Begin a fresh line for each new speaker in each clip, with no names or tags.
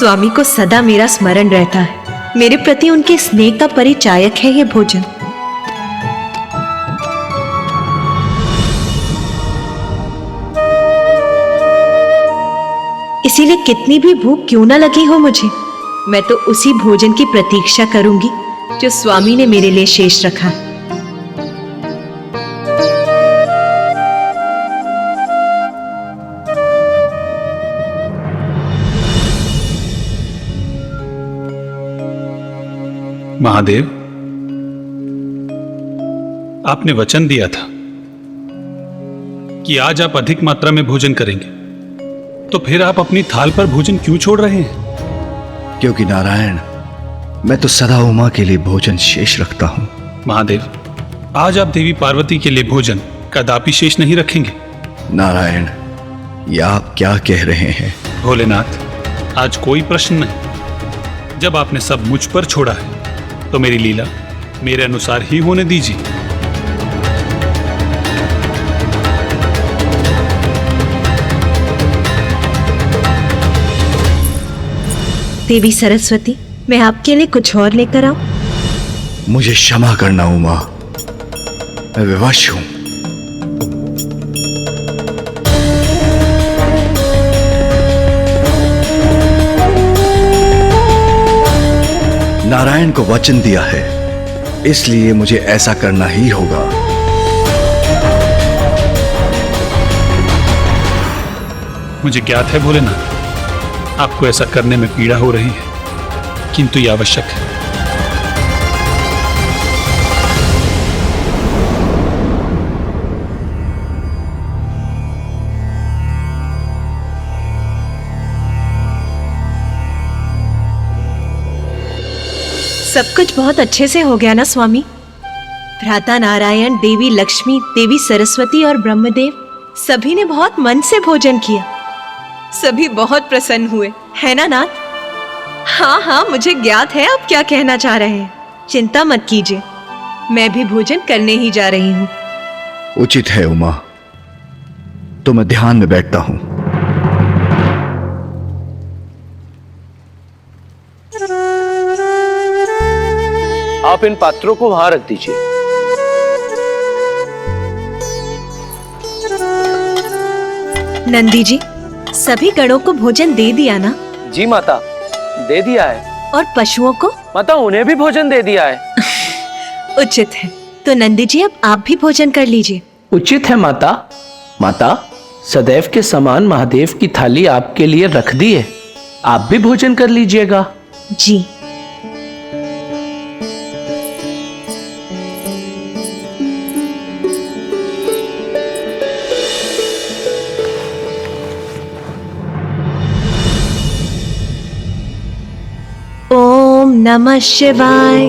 स्वामी को सदा मेरा स्मरण रहता है। मेरे प्रति उनके स्नेह का परिचायक है ये भोजन। इसीलिए कितनी भी भूख क्यों ना लगी हो मुझे, मैं तो उसी भोजन की प्रतीक्षा करूंगी जो स्वामी ने मेरे लिए शेष रखा।
महादेव, आपने वचन दिया था कि आज आप अधिक मात्रा में भोजन करेंगे, तो फिर आप अपनी थाल पर भोजन क्यों छोड़ रहे हैं?
क्योंकि नारायण, मैं तो सदा उमा के लिए भोजन शेष रखता हूं।
महादेव, आज आप देवी पार्वती के लिए भोजन कदापि शेष नहीं रखेंगे।
नारायण, ये आप क्या कह रहे हैं?
भोलेनाथ, आज कोई प्रश्न नहीं। जब आपने सब मुझ पर छोड़ा है तो मेरी लीला मेरे अनुसार ही होने दीजिए।
देवी सरस्वती, मैं आपके लिए कुछ और लेकर आऊं?
मुझे क्षमा करना उमा, मैं विवश हूं। नारायण को वचन दिया है, इसलिए मुझे ऐसा करना ही होगा।
मुझे ज्ञात है भोलेनाथ, आपको ऐसा करने में पीड़ा हो रही है, किंतु यह आवश्यक है।
सब कुछ बहुत अच्छे से हो गया ना स्वामी? भ्राता नारायण, देवी लक्ष्मी, देवी सरस्वती और ब्रह्मदेव सभी ने बहुत मन से भोजन किया। सभी बहुत प्रसन्न हुए, है ना नाथ? हाँ हाँ, मुझे ज्ञात है आप क्या कहना चाह रहे हैं। चिंता मत कीजिए, मैं भी भोजन करने ही जा रही हूँ।
उचित है उमा, तो मैं ध्यान में बैठता हूं।
आप इन पात्रों को वहां रख दीजिए।
नंदी जी, सभी गणों को भोजन दे दिया ना?
जी माता, दे दिया है।
और पशुओं को?
माता, उन्हें भी भोजन दे दिया है।
उचित है, तो नंदी जी अब आप भी भोजन कर लीजिए।
उचित है माता। माता, सदैव के समान महादेव की थाली आपके लिए रख दी है, आप भी भोजन कर लीजिएगा।
जी। ओम नमः शिवाय।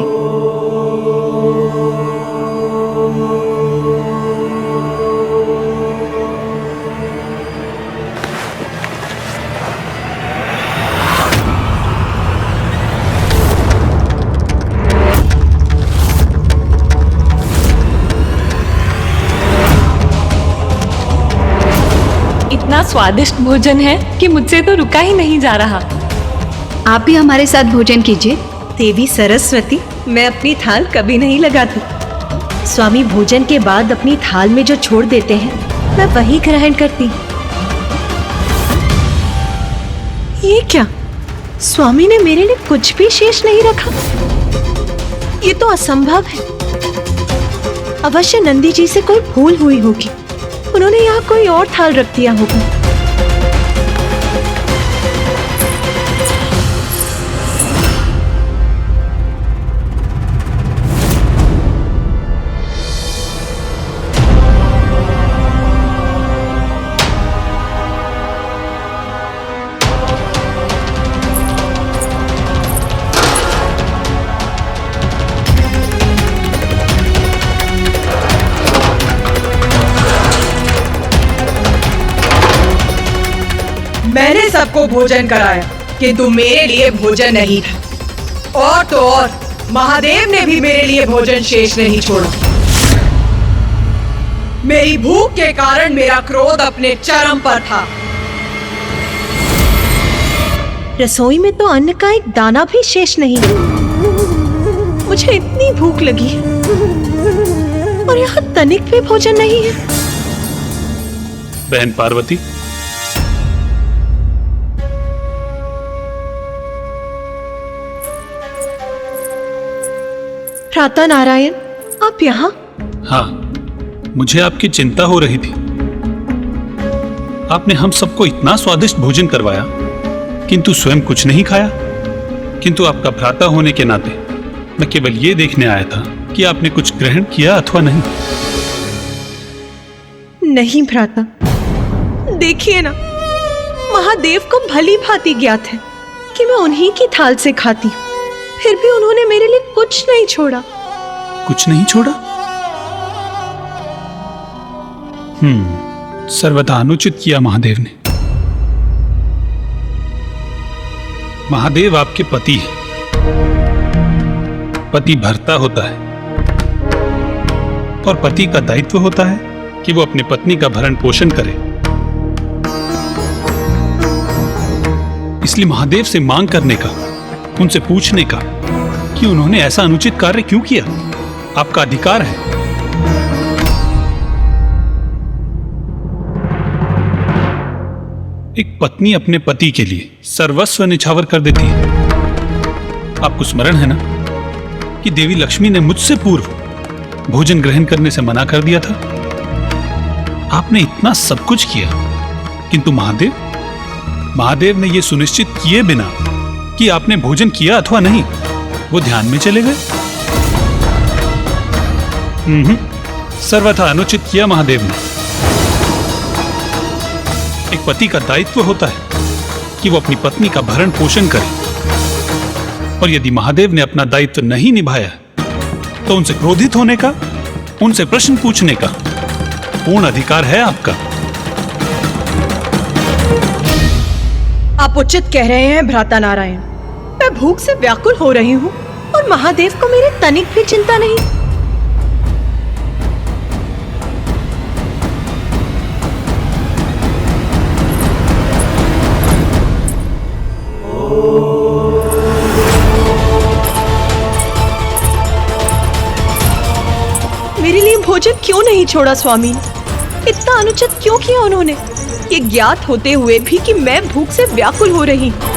इतना स्वादिष्ट भोजन है कि मुझसे तो रुका ही नहीं जा रहा।
आप भी हमारे साथ भोजन कीजिए।
देवी सरस्वती, मैं अपनी थाल कभी नहीं लगाती। स्वामी भोजन के बाद अपनी थाल में जो छोड़ देते हैं, मैं वही ग्रहण करती। ये क्या? स्वामी ने मेरे लिए कुछ भी शेष नहीं रखा? ये तो असंभव है। अवश्य नंदी जी से कोई भूल हुई होगी, उन्होंने यहाँ कोई और थाल रख दिया होगा।
मैंने सबको भोजन कराया, किंतु मेरे लिए भोजन नहीं था। और तो और महादेव ने भी मेरे लिए भोजन शेष नहीं छोड़ा। मेरी भूख के कारण मेरा क्रोध अपने चरम पर था।
रसोई में तो अन्न का एक दाना भी शेष नहीं है। मुझे इतनी भूख लगी है और यहाँ तनिक भी भोजन नहीं है।
बहन पार्वती,
भ्राता नारायण, आप यहाँ?
हाँ, मुझे आपकी चिंता हो रही थी। आपने हम सबको इतना स्वादिष्ट भोजन करवाया, किंतु स्वयं कुछ नहीं खाया। किंतु आपका भ्राता होने के नाते मैं केवल ये देखने आया था कि आपने कुछ ग्रहण किया अथवा नहीं।
नहीं भ्राता, देखिए ना, महादेव को भली भांति ज्ञात है कि मैं उन्हीं की थाल से खाती हूँ, फिर भी उन्होंने मेरे लिए कुछ नहीं छोड़ा।
कुछ नहीं छोड़ा? सर्वथा अनुचित किया महादेव ने। महादेव आपके पति हैं। पति भर्ता होता है और पति का दायित्व होता है कि वो अपनी पत्नी का भरण पोषण करे। इसलिए महादेव से मांग करने का, उनसे पूछने का कि उन्होंने ऐसा अनुचित कार्य क्यों किया, आपका अधिकार है। एक पत्नी अपने पति के लिए सर्वस्व निछावर कर देती है। आपको स्मरण है ना कि देवी लक्ष्मी ने मुझसे पूर्व भोजन ग्रहण करने से मना कर दिया था। आपने इतना सब कुछ किया, किंतु महादेव ने यह सुनिश्चित किए बिना कि आपने भोजन किया अथवा नहीं, वो ध्यान में चले गए। सर्वथा अनुचित किया महादेव ने। एक पति का दायित्व होता है कि वो अपनी पत्नी का भरण पोषण करे, और यदि महादेव ने अपना दायित्व नहीं निभाया तो उनसे क्रोधित होने का, उनसे प्रश्न पूछने का पूर्ण अधिकार है आपका।
आप उचित कह रहे हैं भ्राता नारायण। मैं भूख से व्याकुल हो रही हूँ और महादेव को मेरे तनिक भी चिंता नहीं। मेरे लिए भोजन क्यों नहीं छोड़ा स्वामी? इतना अनुचित क्यों किया उन्होंने, ये ज्ञात होते हुए भी कि मैं भूख से व्याकुल हो रही हूं।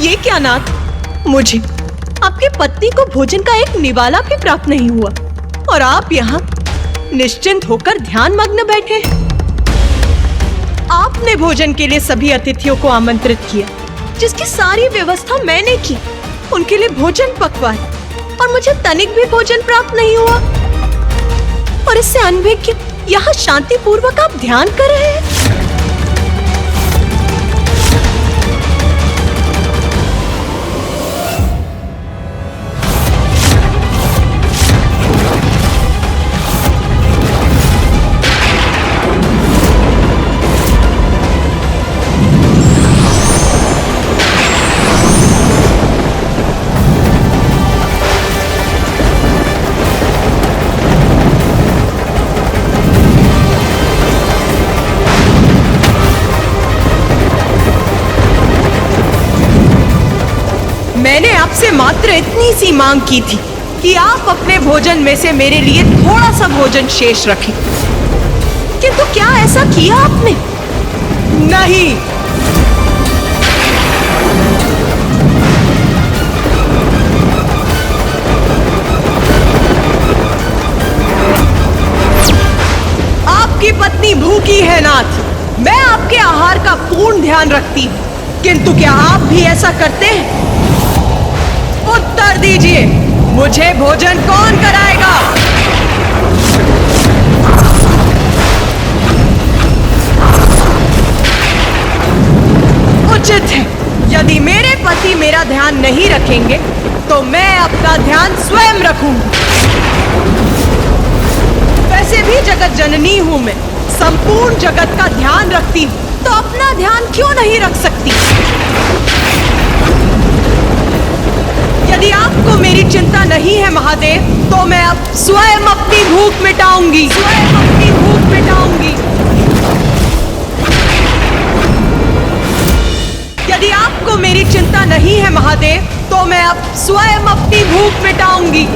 ये क्या नाथ, मुझे आपके पत्नी को भोजन का एक निवाला भी प्राप्त नहीं हुआ और आप यहाँ निश्चिंत होकर ध्यान मग्न बैठे हैं। आपने भोजन के लिए सभी अतिथियों को आमंत्रित किया, जिसकी सारी व्यवस्था मैंने की। उनके लिए भोजन पकवाया और मुझे तनिक भी भोजन प्राप्त नहीं हुआ। और इससे अनभिज्ञ यहाँ शांति पूर्वक आप ध्यान कर रहे हैं। मैंने आपसे मात्र इतनी सी मांग की थी कि आप अपने भोजन में से मेरे लिए थोड़ा सा भोजन शेष रखें, किंतु क्या ऐसा किया आपने? नहीं। आपकी पत्नी भूखी है नाथ, मैं आपके आहार का पूर्ण ध्यान रखती हूँ, किंतु क्या आप भी ऐसा करते हैं? उत्तर दीजिए, मुझे भोजन कौन कराएगा? उचित है, यदि मेरे पति मेरा ध्यान नहीं रखेंगे तो मैं अपना ध्यान स्वयं रखूंगी। वैसे भी जगत जननी हूं मैं, संपूर्ण जगत का ध्यान रखती हूं, तो अपना ध्यान क्यों नहीं रख सकती? यदि आपको
महादेव, तो मैं अब स्वयं अपनी भूख मिटाऊंगी, स्वयं अपनी भूख मिटाऊंगी। यदि आपको मेरी चिंता नहीं है महादेव, तो मैं अब स्वयं अपनी भूख मिटाऊंगी।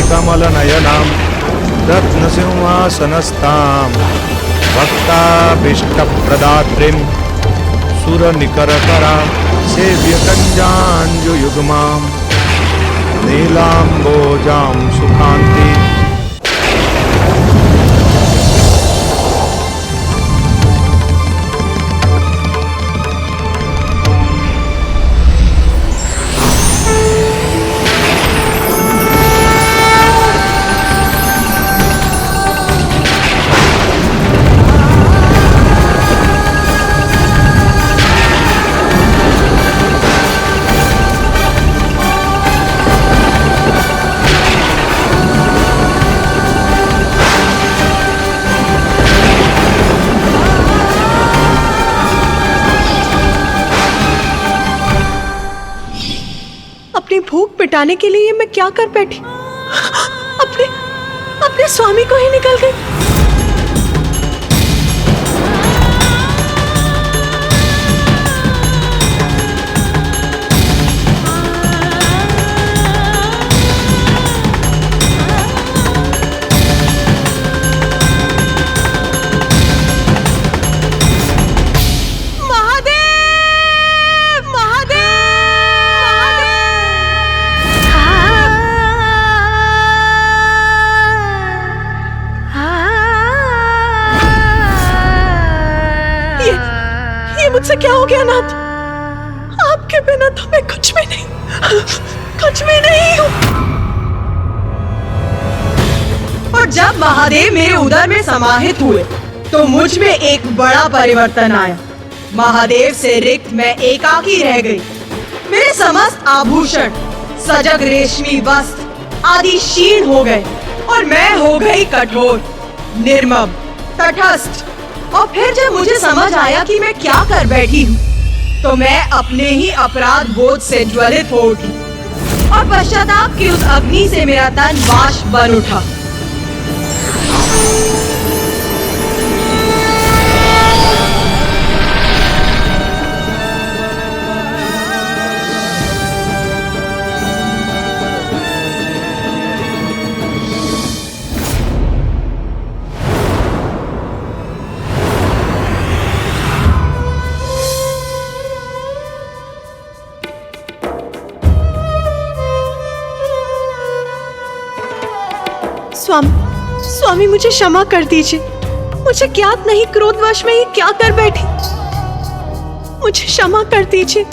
कमलनयनां रत्नसिंहासनस्थां भक्ताभीष्टप्रदात्रीं सुरनिकरकरां सेव्यकञ्जाञ्जुयुग्मां नीलाम्बोजां सुखान्ति
अपनी भूख मिटाने के लिए मैं क्या कर बैठी? अपने अपने स्वामी को ही निकल गई। मुझसे क्या हो गया नाथ? आपके बिना तो मैं कुछ भी नहीं हूँ।
और जब महादेव मेरे उदर में समाहित हुए तो मुझ में एक बड़ा परिवर्तन आया। महादेव से रिक्त मैं एकाकी रह गई। मेरे समस्त आभूषण, सजग रेशमी वस्त्र आदि क्षीण हो गए और मैं हो गई कठोर, निर्मम, तटस्थ। और फिर जब मुझे समझ आया कि मैं क्या कर बैठी हूँ, तो मैं अपने ही अपराध बोध से ज्वलित हो उठी और पश्चाताप की उस अग्नि से मेरा तन वाष्प बन उठा।
स्वामी मुझे क्षमा कर दीजिए। मुझे ज्ञात नहीं क्रोधवश में ये क्या कर बैठी। मुझे क्षमा कर दीजिए।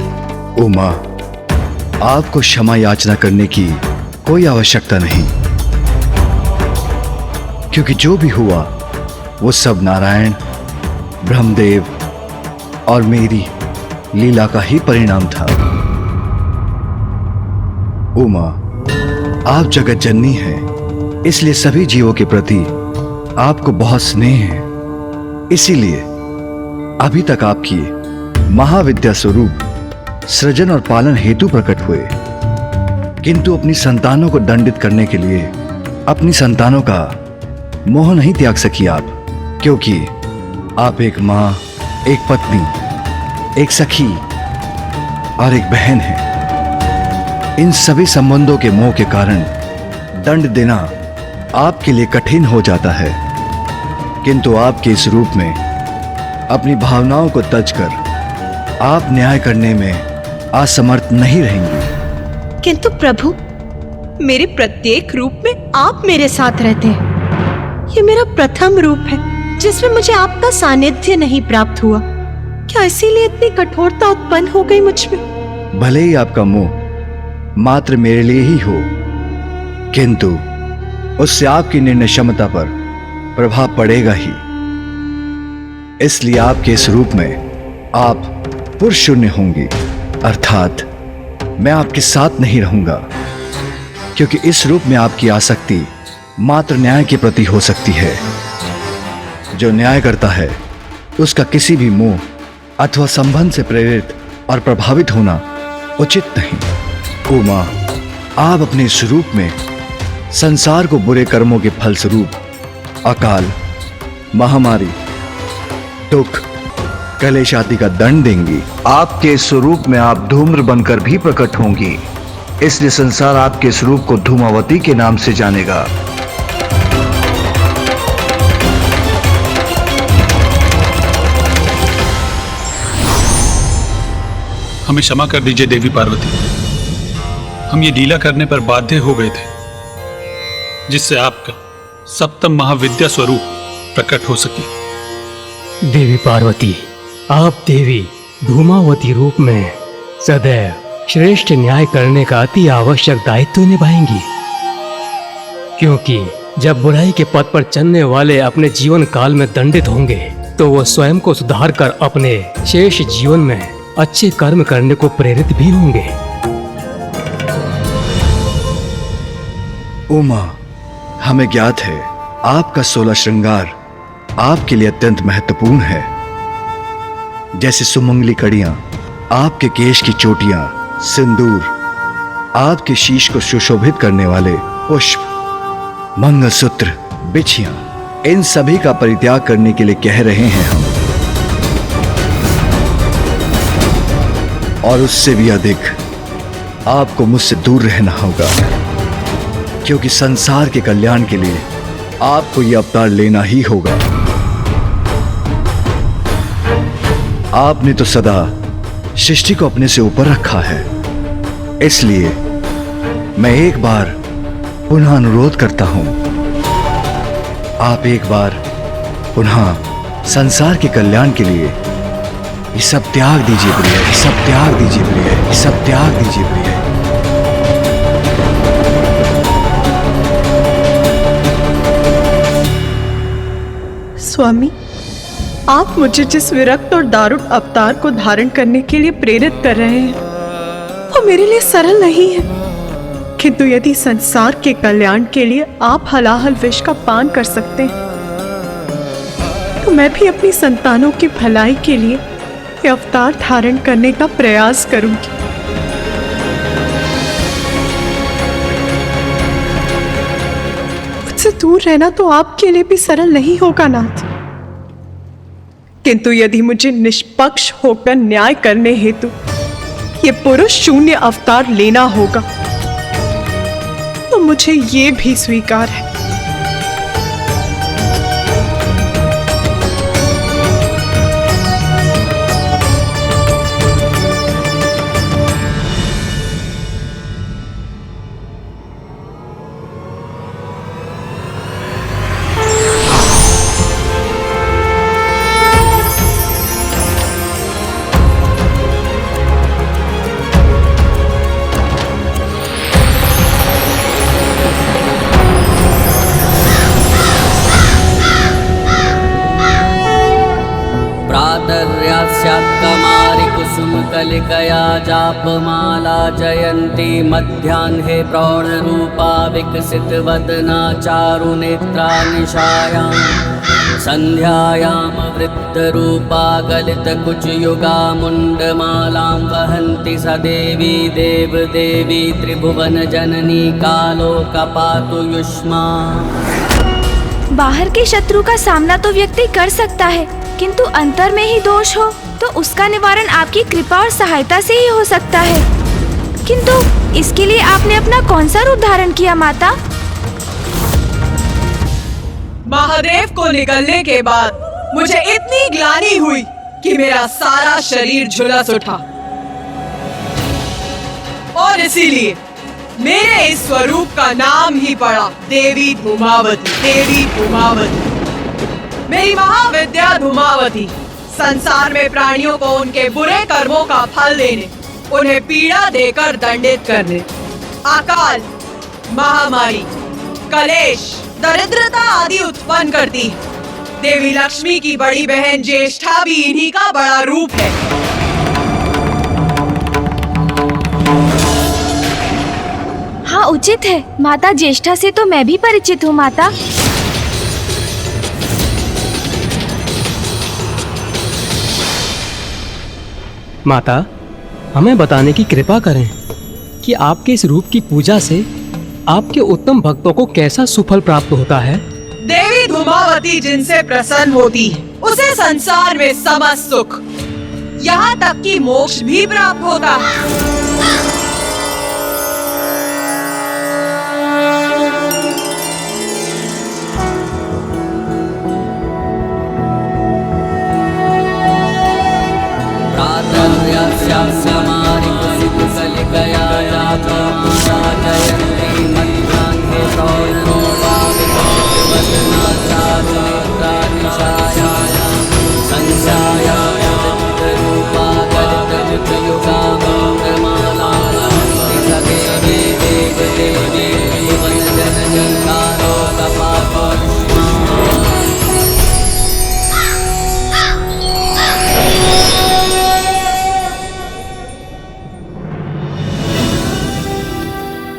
उमा, आपको क्षमा याचना करने की कोई आवश्यकता नहीं। क्योंकि जो भी हुआ वो सब नारायण, ब्रह्मदेव और मेरी लीला का ही परिणाम था। उमा, आप जगत जननी हैं, इसलिए सभी जीवों के प्रति आपको बहुत स्नेह है। इसीलिए अभी तक आपकी महाविद्या स्वरूप सृजन और पालन हेतु प्रकट हुए, किंतु अपनी संतानों को दंडित करने के लिए अपनी संतानों का मोह नहीं त्याग सकी आप, क्योंकि आप एक मां, एक पत्नी, एक सखी और एक बहन है। इन सभी संबंधों के मोह के कारण दंड देना आपके लिए कठिन हो जाता है, किंतु आपके इस रूप में अपनी भावनाओं को तज कर आप न्याय करने में असमर्थ नहीं रहेंगी।
किंतु प्रभु, मेरे प्रत्येक रूप में आप मेरे साथ रहते हैं। ये मेरा प्रथम रूप है जिसमें मुझे आपका सानिध्य नहीं प्राप्त हुआ। क्या इसीलिए इतनी कठोरता उत्पन्न हो गई मुझ में?
भले ही आपका मोह मात्र मेरे लिए ही हो, किंतु उससे आपकी निर्णय क्षमता पर प्रभाव पड़ेगा ही। इसलिए आपके इस रूप में आप पुरुष शून्य होंगी, अर्थात मैं आपके साथ नहीं रहूंगा, क्योंकि इस रूप में आपकी आसक्ति मात्र न्याय के प्रति हो सकती है। जो न्याय करता है उसका किसी भी मोह अथवा संबंध से प्रेरित और प्रभावित होना उचित नहीं। उमा, आप अपने इस रूप में संसार को बुरे कर्मों के फलस्वरूप अकाल, महामारी, दुख, कलेश आदि का दंड देंगी। आपके स्वरूप में आप धूम्र बनकर भी प्रकट होंगी, इसलिए संसार आपके स्वरूप को धूमावती के नाम से जानेगा।
हमें क्षमा कर दीजिए देवी पार्वती, हम ये लीला करने पर बाध्य हो गए थे, जिससे आपका सप्तम महाविद्या स्वरूप प्रकट हो सके।
देवी पार्वती, आप देवी धूमावती रूप में सदैव श्रेष्ठ न्याय करने का अति आवश्यक दायित्व निभाएंगी, क्योंकि जब बुराई के पथ पर चलने वाले अपने जीवन काल में दंडित होंगे तो वो स्वयं को सुधार कर अपने शेष जीवन में अच्छे कर्म करने को प्रेरित भी होंगे।
उमा, हमें ज्ञात है आपका 16 श्रृंगार आपके लिए अत्यंत महत्वपूर्ण है, जैसे सुमंगली कड़ियां, आपके केश की चोटियां, सिंदूर, आपके शीश को सुशोभित करने वाले पुष्प, मंगलसूत्र, बिछियां, इन सभी का परित्याग करने के लिए कह रहे हैं हम। और उससे भी अधिक आपको मुझसे दूर रहना होगा, क्योंकि संसार के कल्याण के लिए आपको यह अवतार लेना ही होगा। आपने तो सदा सृष्टि को अपने से ऊपर रखा है, इसलिए मैं एक बार पुनः अनुरोध करता हूं, आप एक बार पुनः संसार के कल्याण के लिए ये सब त्याग दीजिए प्रिय, ये सब त्याग दीजिए प्रिय, ये सब त्याग दीजिए प्रिय।
स्वामी, आप मुझे जिस विरक्त और दारुण अवतार को धारण करने के लिए प्रेरित कर रहे हैं वो मेरे लिए सरल नहीं है, किंतु यदि संसार के कल्याण के लिए आप हलाहल विष का पान कर सकते हैं तो मैं भी अपनी संतानों की भलाई के लिए ये अवतार धारण करने का प्रयास करूंगी। मुझसे दूर रहना तो आपके लिए भी सरल नहीं होगा नाथ, किंतु यदि मुझे निष्पक्ष होकर न्याय करने हेतु ये पुरुष शून्य अवतार लेना होगा तो मुझे ये भी स्वीकार है।
कलिकया जापमाला जयन्ती मध्याह्ने प्रौढरूपा विकसित वदना चारुनेत्रा निशायां संध्यायां वृद्धरूपा गलितकुचयुगा मुण्डमालां वहन्ति स देवी देवदेवी त्रिभुवनजननी कालोकपातु युष्मा।
बाहर के शत्रु का सामना तो व्यक्ति कर सकता है, किंतु अंतर में ही दोष हो तो उसका निवारण आपकी कृपा और सहायता से ही हो सकता है। किंतु इसके लिए आपने अपना कौन सा रूप धारण किया माता?
महादेव को निकलने के बाद मुझे इतनी ग्लानि हुई कि मेरा सारा शरीर झुलस उठा और इसीलिए मेरे इस स्वरूप का नाम ही पड़ा देवी धूमावती। देवी धूमावती मेरी महाविद्या धूमावती संसार में प्राणियों को उनके बुरे कर्मों का फल देने, उन्हें पीड़ा देकर दंडित करने, अकाल, महामारी, कलेश, दरिद्रता आदि उत्पन्न करती है। देवी लक्ष्मी की बड़ी बहन ज्येष्ठा भी इन्हीं का बड़ा रूप है।
हाँ उचित है, माता ज्येष्ठा से तो मैं भी परिचित हूँ माता।
माता, हमें बताने की कृपा करें कि आपके इस रूप की पूजा से आपके उत्तम भक्तों को कैसा सुफल प्राप्त होता है।
देवी धूमावती जिनसे प्रसन्न होती है उसे संसार में समस्त सुख, यहाँ तक कि मोक्ष भी प्राप्त होता है।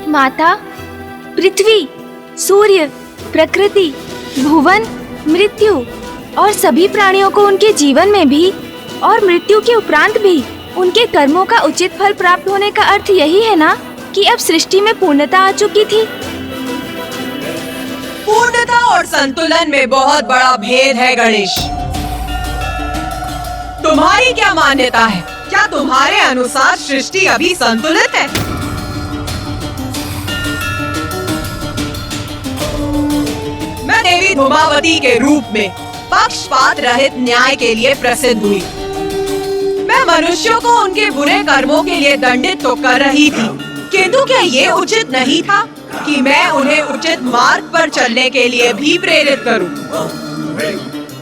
माता, पृथ्वी, सूर्य, प्रकृति, भुवन, मृत्यु और सभी प्राणियों को उनके जीवन में भी और मृत्यु के उपरांत भी उनके कर्मों का उचित फल प्राप्त होने का अर्थ यही है ना कि अब सृष्टि में पूर्णता आ चुकी थी।
पूर्णता और संतुलन में बहुत बड़ा भेद है गणेश। तुम्हारी क्या मान्यता है? क्या तुम्हारे अनुसार सृष्टि अभी संतुलित है? मैं देवी धूमावती के रूप में पक्षपात रहित न्याय के लिए प्रसिद्ध हुई। मैं मनुष्यों को उनके बुरे कर्मों के लिए दंडित तो कर रही थी, किंतु क्या ये उचित नहीं था कि मैं उन्हें उचित मार्ग पर चलने के लिए भी प्रेरित करूं?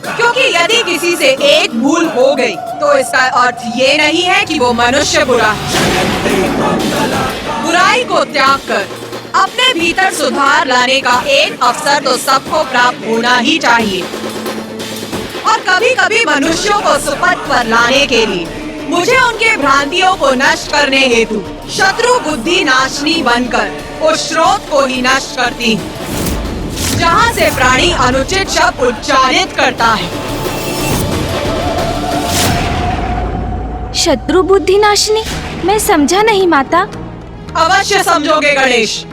क्योंकि यदि किसी से एक भूल हो गई तो इसका अर्थ ये नहीं है कि वो मनुष्य बुरा है। बुराई को त्याग कर अपने भीतर सुधार लाने का एक अवसर तो सबको प्राप्त होना ही चाहिए। और कभी कभी मनुष्यों को सुपथ पर लाने के लिए मुझे उनके भ्रांतियों को नष्ट करने हेतु शत्रु बुद्धि नाशनी बनकर उस स्रोत को ही नष्ट करती है जहाँ से प्राणी अनुचित शब्द उच्चारित करता है।
शत्रु बुद्धि नाशनी? मैं समझा नहीं माता।
अवश्य समझोगे गणेश,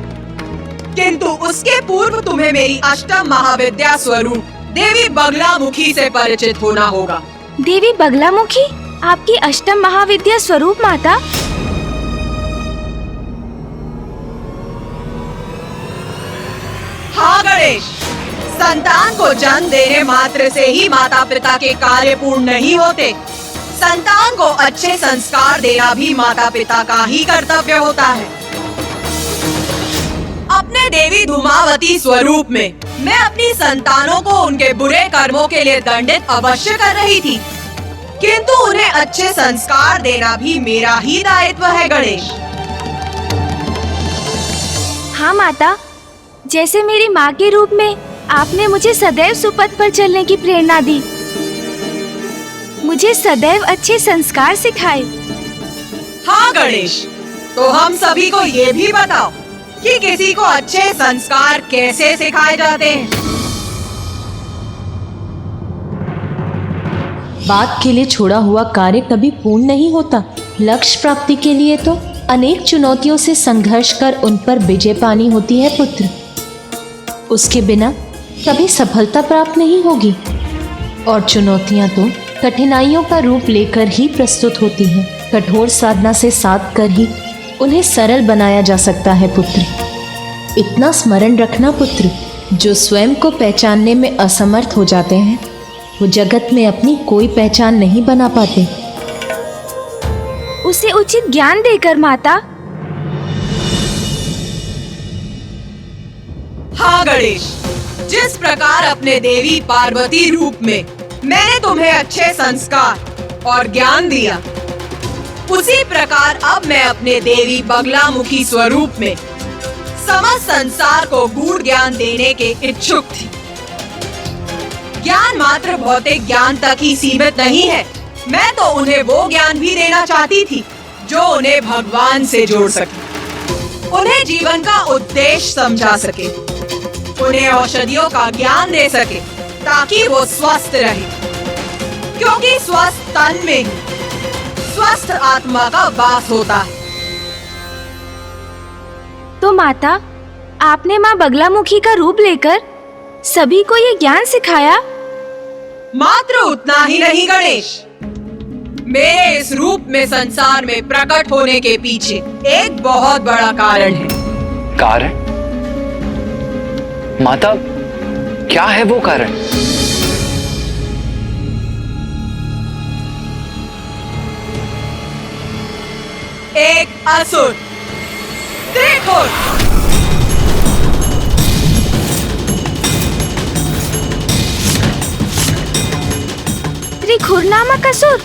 किंतु उसके पूर्व तुम्हें मेरी अष्टम महाविद्या स्वरूप देवी बगलामुखी से परिचित होना होगा।
देवी बगलामुखी आपकी अष्टम महाविद्या स्वरूप माता?
हाँ गणेश, संतान को जन्म देने मात्र से ही माता पिता के कार्य पूर्ण नहीं होते। संतान को अच्छे संस्कार देना भी माता पिता का ही कर्तव्य होता है। अपने देवी धूमावती स्वरूप में मैं अपनी संतानों को उनके बुरे कर्मों के लिए दंडित अवश्य कर रही थी, किंतु उन्हें अच्छे संस्कार देना भी मेरा ही दायित्व है गणेश।
हाँ माता, जैसे मेरी माँ के रूप में आपने मुझे सदैव सुपथ पर चलने की प्रेरणा दी, मुझे सदैव अच्छे संस्कार सिखाए,
हाँ गणेश, तो हम सभी को ये भी बताओ कि किसी को अच्छे संस्कार कैसे सिखाए जाते हैं।
बात के लिए छोड़ा हुआ कार्य कभी पूर्ण नहीं होता। लक्ष्य प्राप्ति के लिए तो अनेक चुनौतियों से संघर्ष कर उन पर विजय पानी होती है पुत्र। उसके बिना कभी सफलता प्राप्त नहीं होगी। और चुनौतियां तो कठिनाइयों का रूप लेकर ही प्रस्तुत होती हैं। कठोर साधना से साध कर ही उन्हें सरल बनाया जा सकता है पुत्र। इतना स्मरण रखना पुत्र, जो स्वयं को पहचानने में असमर्थ हो जाते हैं वो जगत में अपनी कोई पहचान नहीं बना पाते।
उसे उचित ज्ञान देकर माता।
हाँ गणेश, जिस प्रकार अपने देवी पार्वती रूप में मैंने तुम्हें अच्छे संस्कार और ज्ञान दिया, उसी प्रकार अब मैं अपने देवी बगलामुखी स्वरूप में समस्त संसार को गूढ़ ज्ञान देने के इच्छुक थी। ज्ञान मात्र भौतिक ज्ञान तक ही सीमित नहीं है। मैं तो उन्हें वो ज्ञान भी देना चाहती थी जो उन्हें भगवान से जोड़ सके, उन्हें जीवन का उद्देश्य समझा सके, उन्हें औषधियों का ज्ञान दे सके ताकि वो स्वस्थ रहे, क्योंकि स्वस्थ तन में ही स्वस्थ आत्मा का वास होता है।
तो माता, आपने माँ बगलामुखी का रूप लेकर सभी को ये ज्ञान सिखाया?
मात्र उतना ही नहीं गणेश, मेरे इस रूप में संसार में प्रकट होने के पीछे एक बहुत बड़ा कारण है।
कारण? माता, क्या है वो कारण?
एक असुर त्रिखुर।
त्रिखुर नामक असुर?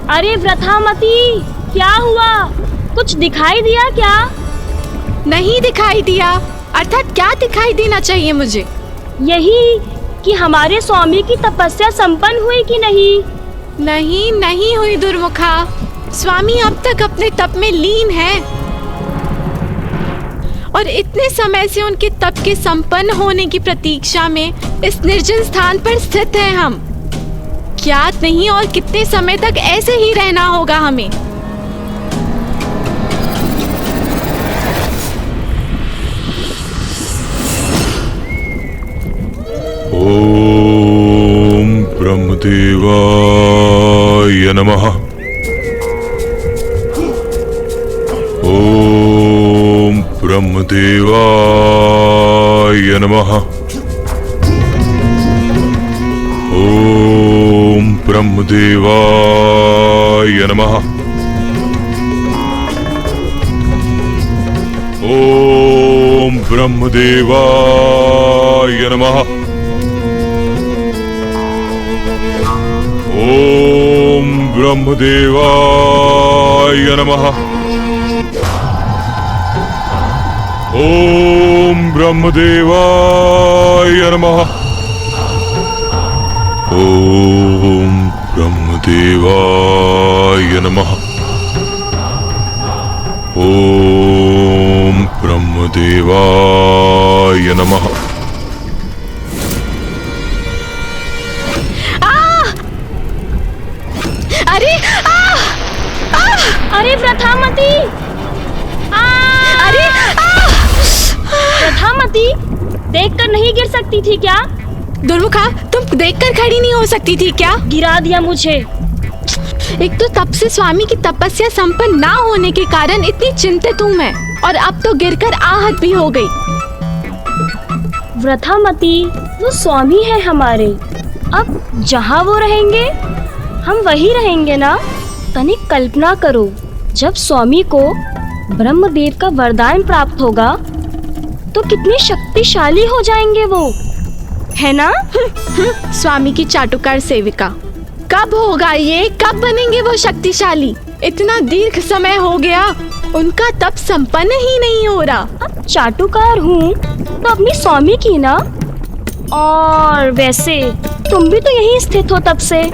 अरे व्रथामती, क्या हुआ? कुछ दिखाई दिया क्या?
नहीं दिखाई दिया। अर्थात क्या दिखाई देना चाहिए मुझे?
यही कि हमारे स्वामी की तपस्या संपन्न हुई कि नहीं?
नहीं, नहीं हुई दुर्मुखा। स्वामी अब तक अपने तप में लीन है और इतने समय से उनके तप के संपन्न होने की प्रतीक्षा में इस निर्जन स्थान पर स्थित हैं हम। ज्ञात नहीं और कितने समय तक ऐसे ही रहना होगा हमें।
ओम ब्रह्मदेवाय नमः। ओम ब्रह्मदेवाय नमः। ओम ब्रह्मदेवाय नमः। ओम ब्रह्मदेवाय नमः। ओम ब्रह्मदेवाय नमः। ओम ब्रह्मदेवाय नमः। ओम ब्रह्मदेवाय नमः। ओम ब्रह्मदेवाय नमः।
अरे व्रथामती!
अरे
व्रथामती, देखकर नहीं गिर सकती थी क्या?
दुर्मुखा, तुम देखकर खड़ी नहीं हो सकती थी क्या?
गिरा दिया मुझे।
एक तो तब से स्वामी की तपस्या संपन्न ना होने के कारण इतनी चिंतित हूँ मैं, और अब तो गिरकर आहत भी हो गई।
व्रथामती, वो स्वामी है हमारे। अब जहाँ वो रहेंगे हम वही रहेंगे ना? तनिक कल्पना करो, जब स्वामी को ब्रह्मदेव का वरदान प्राप्त होगा तो कितने शक्तिशाली हो जाएंगे वो, है ना?
स्वामी की चाटुकार सेविका, कब होगा ये? कब बनेंगे वो शक्तिशाली? इतना दीर्घ समय हो गया, उनका तप संपन्न ही नहीं हो रहा।
अब चाटुकार हूँ तो अपनी स्वामी की ना। और वैसे तुम भी तो यहीं स्थित हो तब से,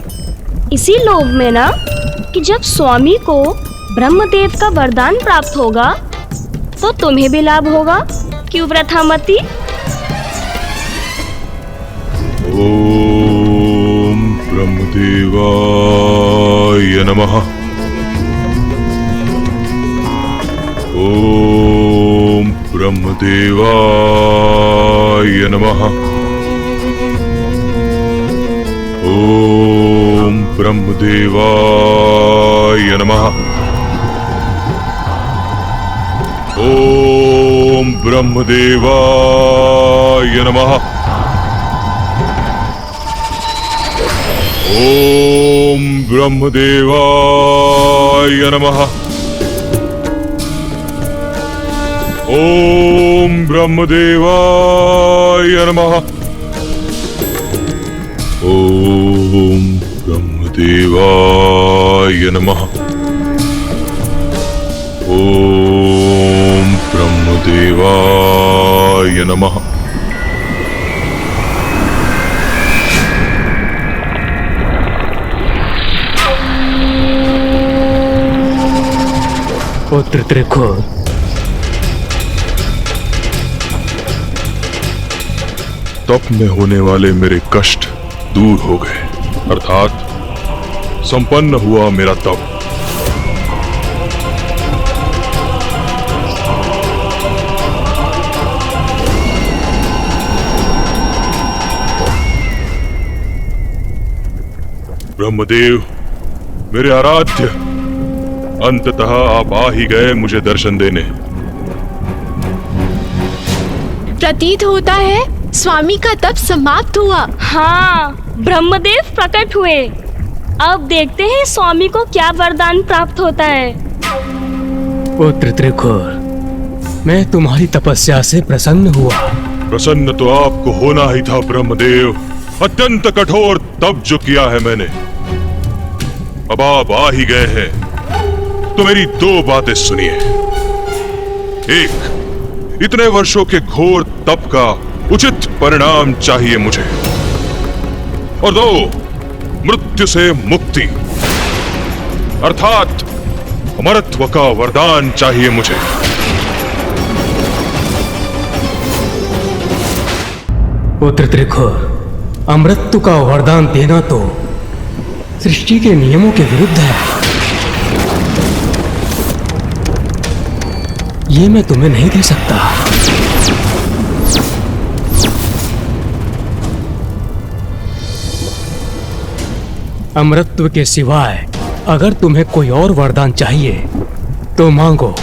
इसी लोभ में ना कि जब स्वामी को ब्रह्मदेव का वरदान प्राप्त होगा तो तुम्हें भी लाभ होगा। क्यों प्रथामती?
ओम ब्रह्मदेवाय नमः। ओम ब्रह्मदेवाय नमः। ओम ब्रह्मदेवाय नमः। ओम ब्रह्मदेवाय नमः। ओम ब्रह्मदेवाय नमः। ओम ब्रह्मदेवाय नमः। ओम ब्रह्मदेवाय नमः। ओम ब्रह्मदेवाय नमः।
पुत्र त्रिखुर,
तप में होने वाले मेरे कष्ट दूर हो गए, अर्थात संपन्न हुआ मेरा तप। ब्रह्मदेव, मेरे आराध्य, अंततः आप आ ही गए मुझे दर्शन देने।
प्रतीत होता है स्वामी का तप समाप्त हुआ।
हाँ, ब्रह्मदेव प्रकट हुए। अब देखते हैं स्वामी को क्या वरदान प्राप्त होता है।
पुत्र त्रिखुर, मैं तुम्हारी तपस्या से प्रसन्न हुआ।
प्रसन्न तो आपको होना ही था ब्रह्मदेव। अत्यंत कठोर तप जो किया है मैंने, अब आप आ ही गए हैं तो मेरी दो बातें सुनिए। एक, इतने वर्षों के घोर तप का उचित परिणाम चाहिए मुझे, और दो, मृत्यु से मुक्ति अर्थात अमरत्व का वरदान चाहिए मुझे।
पुत्र त्रिखुर, अमृत्यु का वरदान देना तो सृष्टि के नियमों के विरुद्ध है। ये मैं तुम्हें नहीं दे सकता। अमृतत्व के सिवाय अगर तुम्हें कोई और वरदान चाहिए तो मांगो।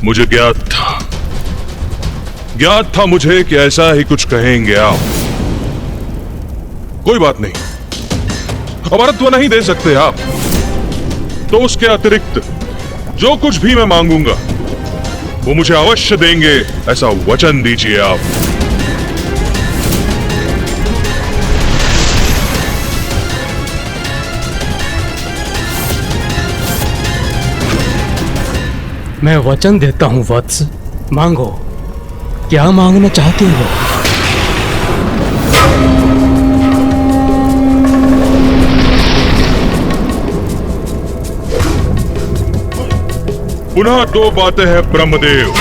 मुझे ज्ञात था मुझे कि ऐसा ही कुछ कहेंगे आप। कोई बात नहीं, अमरत्व नहीं दे सकते आप, तो उसके अतिरिक्त जो कुछ भी मैं मांगूंगा वो मुझे अवश्य देंगे, ऐसा वचन दीजिए आप।
मैं वचन देता हूं वत्स, मांगो। क्या मांगना चाहते हो?
पुनः दो बातें हैं ब्रह्मदेव।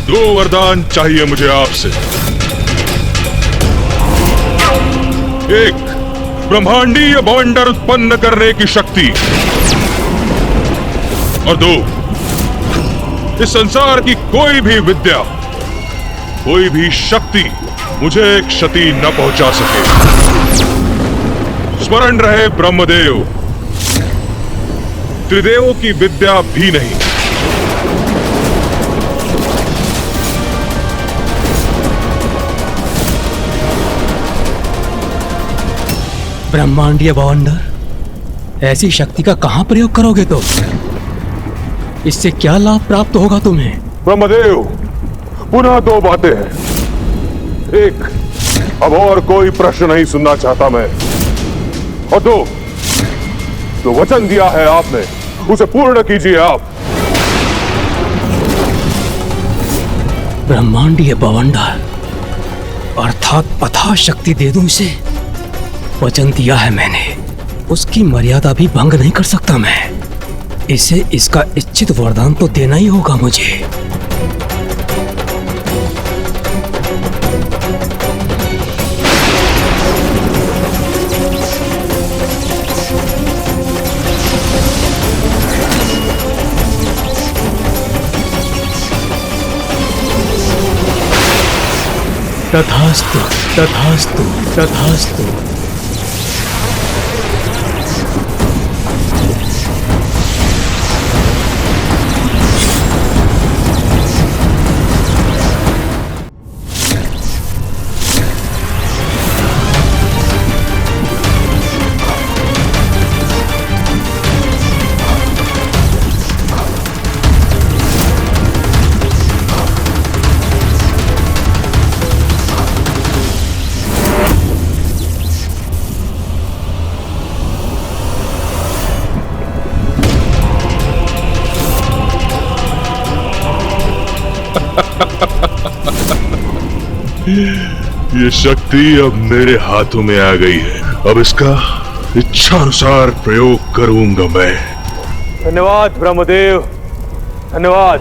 दो वरदान चाहिए मुझे आपसे। एक, ब्रह्मांडीय बवंडर उत्पन्न करने की शक्ति, और दो, इस संसार की कोई भी विद्या, कोई भी शक्ति मुझे क्षति न पहुंचा सके। स्मरण रहे ब्रह्मदेव, त्रिदेवों की विद्या भी नहीं।
ब्रह्मांडीय बवंडर, ऐसी शक्ति का कहाँ प्रयोग करोगे तुम? इससे क्या लाभ प्राप्त होगा तुम्हें?
ब्रह्मदेव, पुनः दो बातें हैं। एक, अब और कोई प्रश्न नहीं सुनना चाहता मैं। और दो, जो वचन दिया है आपने उसे पूर्ण कीजिए आप।
ब्रह्मांडीय बवंडर अर्थात पथा शक्ति दे दूं इसे। वचन दिया है मैंने, उसकी मर्यादा भी भंग नहीं कर सकता मैं। इसे इसका इच्छित वरदान तो देना ही होगा मुझे। तथास्तु, तथास्तु, तथास्तु।
ये शक्ति अब मेरे हाथों में आ गई है। अब इसका इच्छानुसार प्रयोग करूंगा मैं।
धन्यवाद ब्रह्मदेव, धन्यवाद।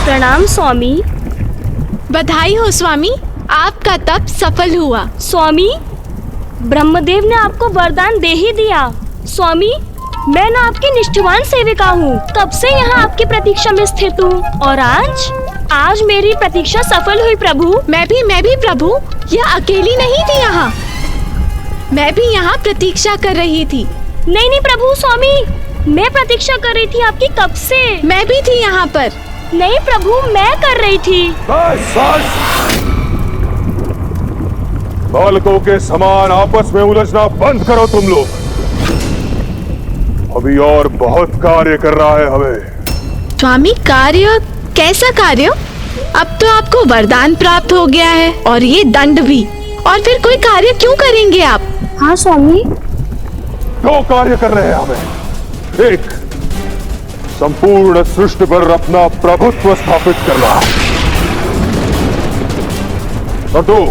प्रणाम स्वामी।
बधाई हो स्वामी, आपका तप सफल हुआ।
स्वामी, ब्रह्मदेव ने आपको वरदान दे ही दिया। स्वामी, मैं ना आपकी निष्ठावान सेविका हूँ, तब से यहाँ आपकी प्रतीक्षा में स्थित हूँ और आज मेरी प्रतीक्षा सफल हुई प्रभु।
मैं भी प्रभु, यह अकेली नहीं थी यहाँ, मैं भी यहाँ प्रतीक्षा कर रही थी।
नहीं प्रभु, स्वामी मैं प्रतीक्षा कर रही थी आपकी कब से।
मैं भी थी यहाँ पर।
नहीं प्रभु, मैं कर रही थी।
बालकों के समान आपस में उलझना बंद करो तुम लोग। अभी और बहुत कार्य कर रहा है हमें।
स्वामी, कार्य? कैसा कार्य? अब तो आपको वरदान प्राप्त हो गया है और ये दंड भी, और फिर कोई कार्य क्यों करेंगे आप?
हाँ स्वामी।
दो कार्य कर रहे हैं हमें। एक, संपूर्ण सृष्टि पर अपना प्रभुत्व स्थापित करना, और दो,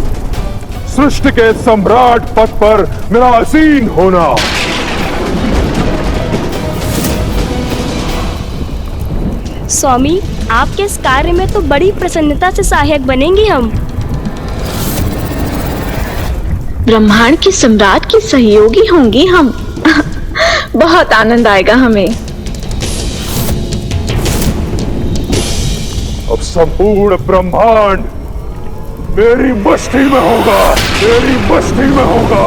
सृष्टि के सम्राट पद पर मेरा आसीन होना।
स्वामी, आपके इस कार्य में तो बड़ी प्रसन्नता से सहायक बनेंगी हम।
ब्रह्मांड की सम्राट की सहयोगी होंगी हम। बहुत आनंद आएगा हमें।
अब संपूर्ण ब्रह्मांड मेरी मस्ती में होगा, मेरी मस्ती में होगा।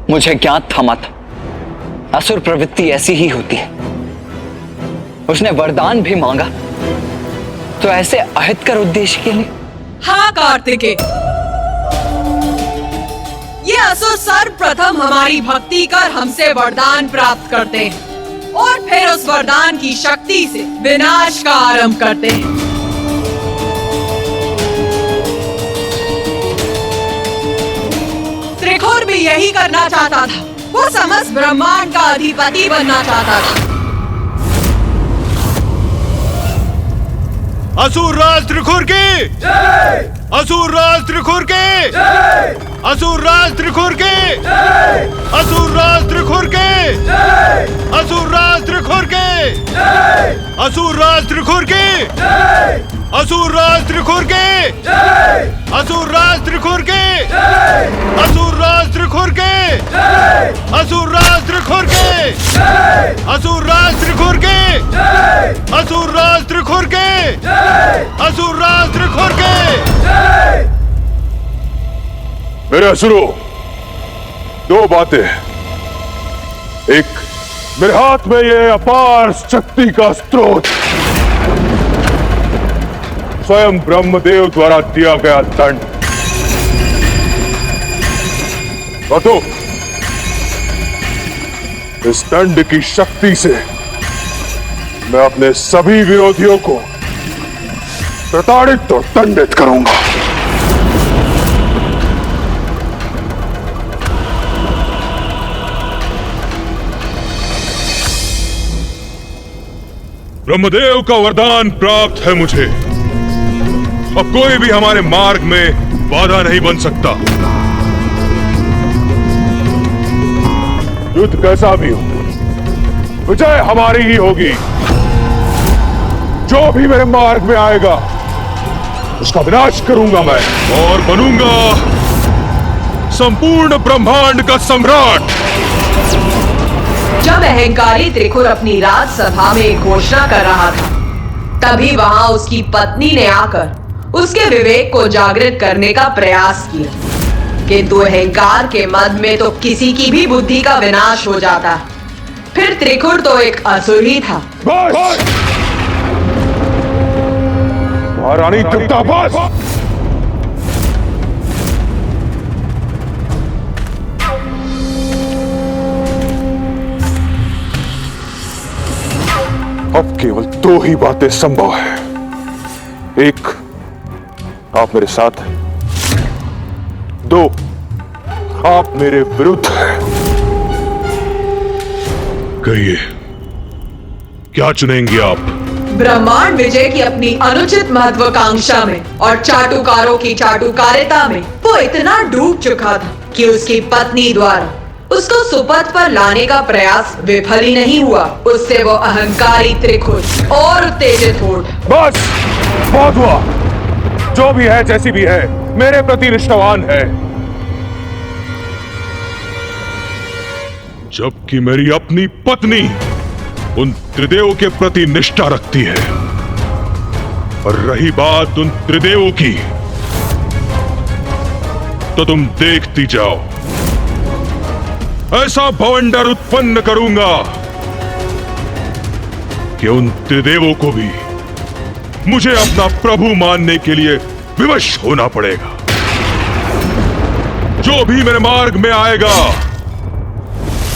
मुझे ज्ञात था माता, असुर प्रवृत्ति ऐसी ही होती है। उसने वरदान भी मांगा तो ऐसे अहितकर उद्देश्य के लिए।
हाँ कार्तिकेय, ये असुर सर्वप्रथम हमारी भक्ति कर हमसे वरदान प्राप्त करते हैं और फिर उस वरदान की शक्ति से विनाश का आरंभ करते हैं। त्रिखुर भी यही करना चाहता था, वो समस्त ब्रह्मांड का अधिपति बनना चाहता था।
असुर राज त्रिखुर की जय! असुर राज त्रिखुर की जय! असुर राज त्रिखुर की जय! असुर राज त्रिखुर की जय! असुर राज त्रिखुर की जय! असुर राज त्रिखुर की जय! असुर राज त्रिखुर की जय! असुर राज त्रिखुर की जय! असुर राज त्रिखुर की जय! असुर राज त्रिखुर की जय! असुर राज त्रिखुर की जय! असुर राज त्रिखुर की जय! असुर राज त्रिखुर के मेरे असुरों, दो बातें। एक, मेरे हाथ में ये अपार शक्ति का स्रोत, स्वयं ब्रह्मदेव द्वारा दिया गया दंड। और दो, इस दंड की शक्ति से मैं अपने सभी विरोधियों को प्रताड़ित और दंडित करूंगा। ब्रह्मदेव का वरदान प्राप्त है मुझे। अब कोई भी हमारे मार्ग में बाधा नहीं बन सकता। युद्ध कैसा भी हो, विजय हमारी ही होगी। जो भी मेरे मार्ग में आएगा उसका विनाश करूंगा मैं, और बनूंगा संपूर्ण ब्रह्मांड का सम्राट।
जब अहंकारी त्रिखुर अपनी राजसभा में घोषणा कर रहा था, तभी वहां उसकी पत्नी ने आकर उसके विवेक को जागृत करने का प्रयास किया। किंतु अहंकार के मद में तो किसी की भी बुद्धि का विनाश हो जाता। फिर त्रिखुर तो एक असुर ही था।
महारानी चुपता बस। अब केवल दो ही बातें संभव है। एक, आप मेरे साथ हैं। दो, आप मेरे विरुद्ध हैं। कहिए, क्या चुनेंगे आप?
ब्रह्मांड विजय की अपनी अनुचित महत्वाकांक्षा में और चाटुकारों की चाटुकारिता में वो इतना डूब चुका था कि उसकी पत्नी द्वारा उसको सुपथ पर लाने का प्रयास विफल ही नहीं हुआ। उससे वो अहंकारी त्रिखुर और उत्तेजित हो उठा।
बस, बहुत हुआ। जो भी है, जैसी भी है, मेरे प्रति निष्ठावान है। जबकि मेरी अपनी पत्नी उन त्रिदेवों के प्रति निष्ठा रखती है। और रही बात उन त्रिदेवों की, तो तुम देखती जाओ। ऐसा भवंडर उत्पन्न करूंगा कि उन त्रिदेवों को भी मुझे अपना प्रभु मानने के लिए विवश होना पड़ेगा। जो भी मेरे मार्ग में आएगा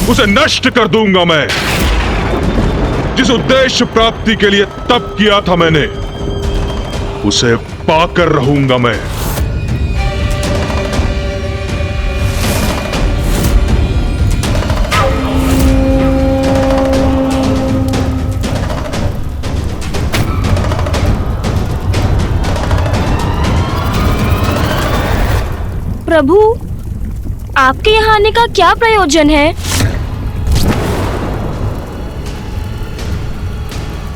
उसे नष्ट कर दूंगा मैं। जिस उद्देश्य प्राप्ति के लिए तप किया था मैंने, उसे पाकर रहूंगा मैं।
प्रभु, आपके यहाँ आने का क्या प्रयोजन है?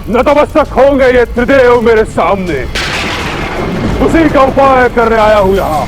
नतमस्तक होंगे ये त्रिदेव मेरे सामने। उसी का उपाय करने आया हूं यहां।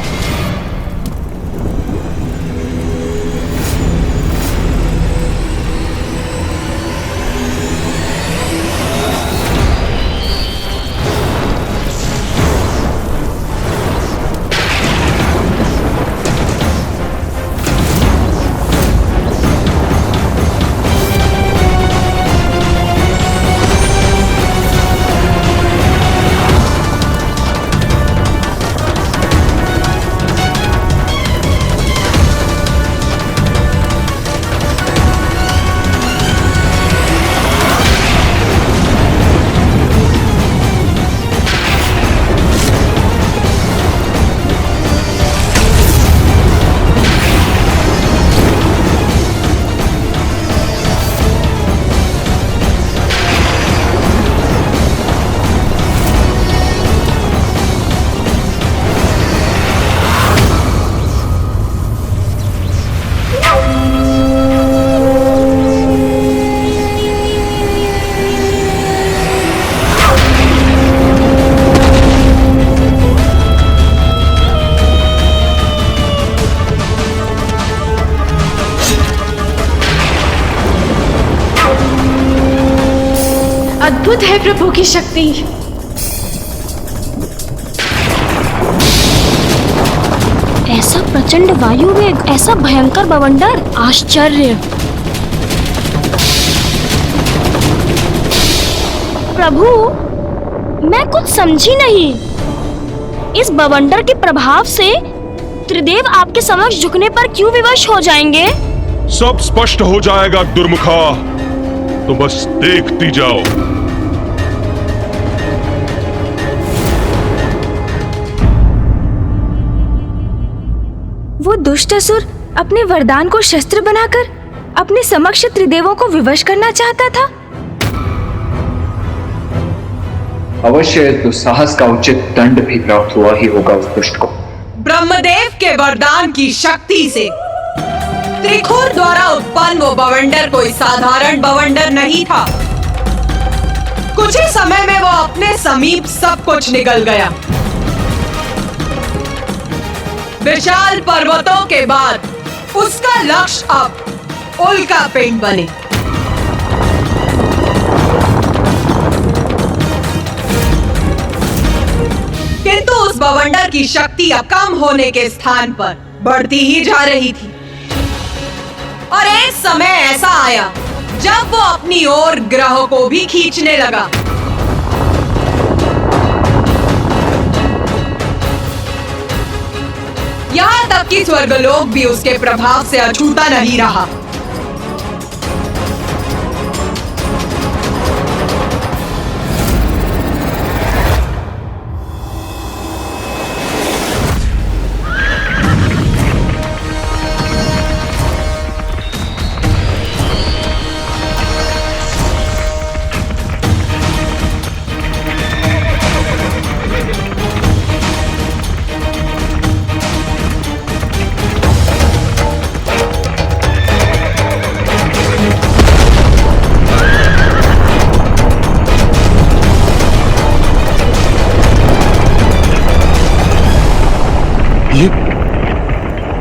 अद्भुत है प्रभु की शक्ति।
ऐसा प्रचंड वायु वेग, ऐसा भयंकर बवंडर, आश्चर्य। प्रभु, मैं कुछ समझी नहीं। इस बवंडर के प्रभाव से त्रिदेव आपके समक्ष झुकने पर क्यों विवश हो जाएंगे?
सब स्पष्ट हो जाएगा दुर्मुखा, तो बस देखती जाओ।
वो दुष्ट असुर अपने वरदान को शस्त्र बनाकर अपने समक्ष त्रिदेवों को विवश करना चाहता था।
अवश्य दुस्साहस का उचित दंड भी प्राप्त हुआ ही होगा उस दुष्ट को।
ब्रह्मदेव के वरदान की शक्ति से त्रिखुर द्वारा उत्पन्न वो बवंडर कोई साधारण बवंडर नहीं था। कुछ ही समय में वो अपने समीप सब कुछ निगल गया। विशाल पर्वतों के बाद उसका लक्ष्य अब उल्का पिंड बने। किंतु उस बवंडर की शक्ति अब कम होने के स्थान पर बढ़ती ही जा रही थी और एक समय ऐसा आया जब वो अपनी ओर ग्रहों को भी खींचने लगा। यहाँ तक कि स्वर्गलोक भी उसके प्रभाव से अछूता नहीं रहा।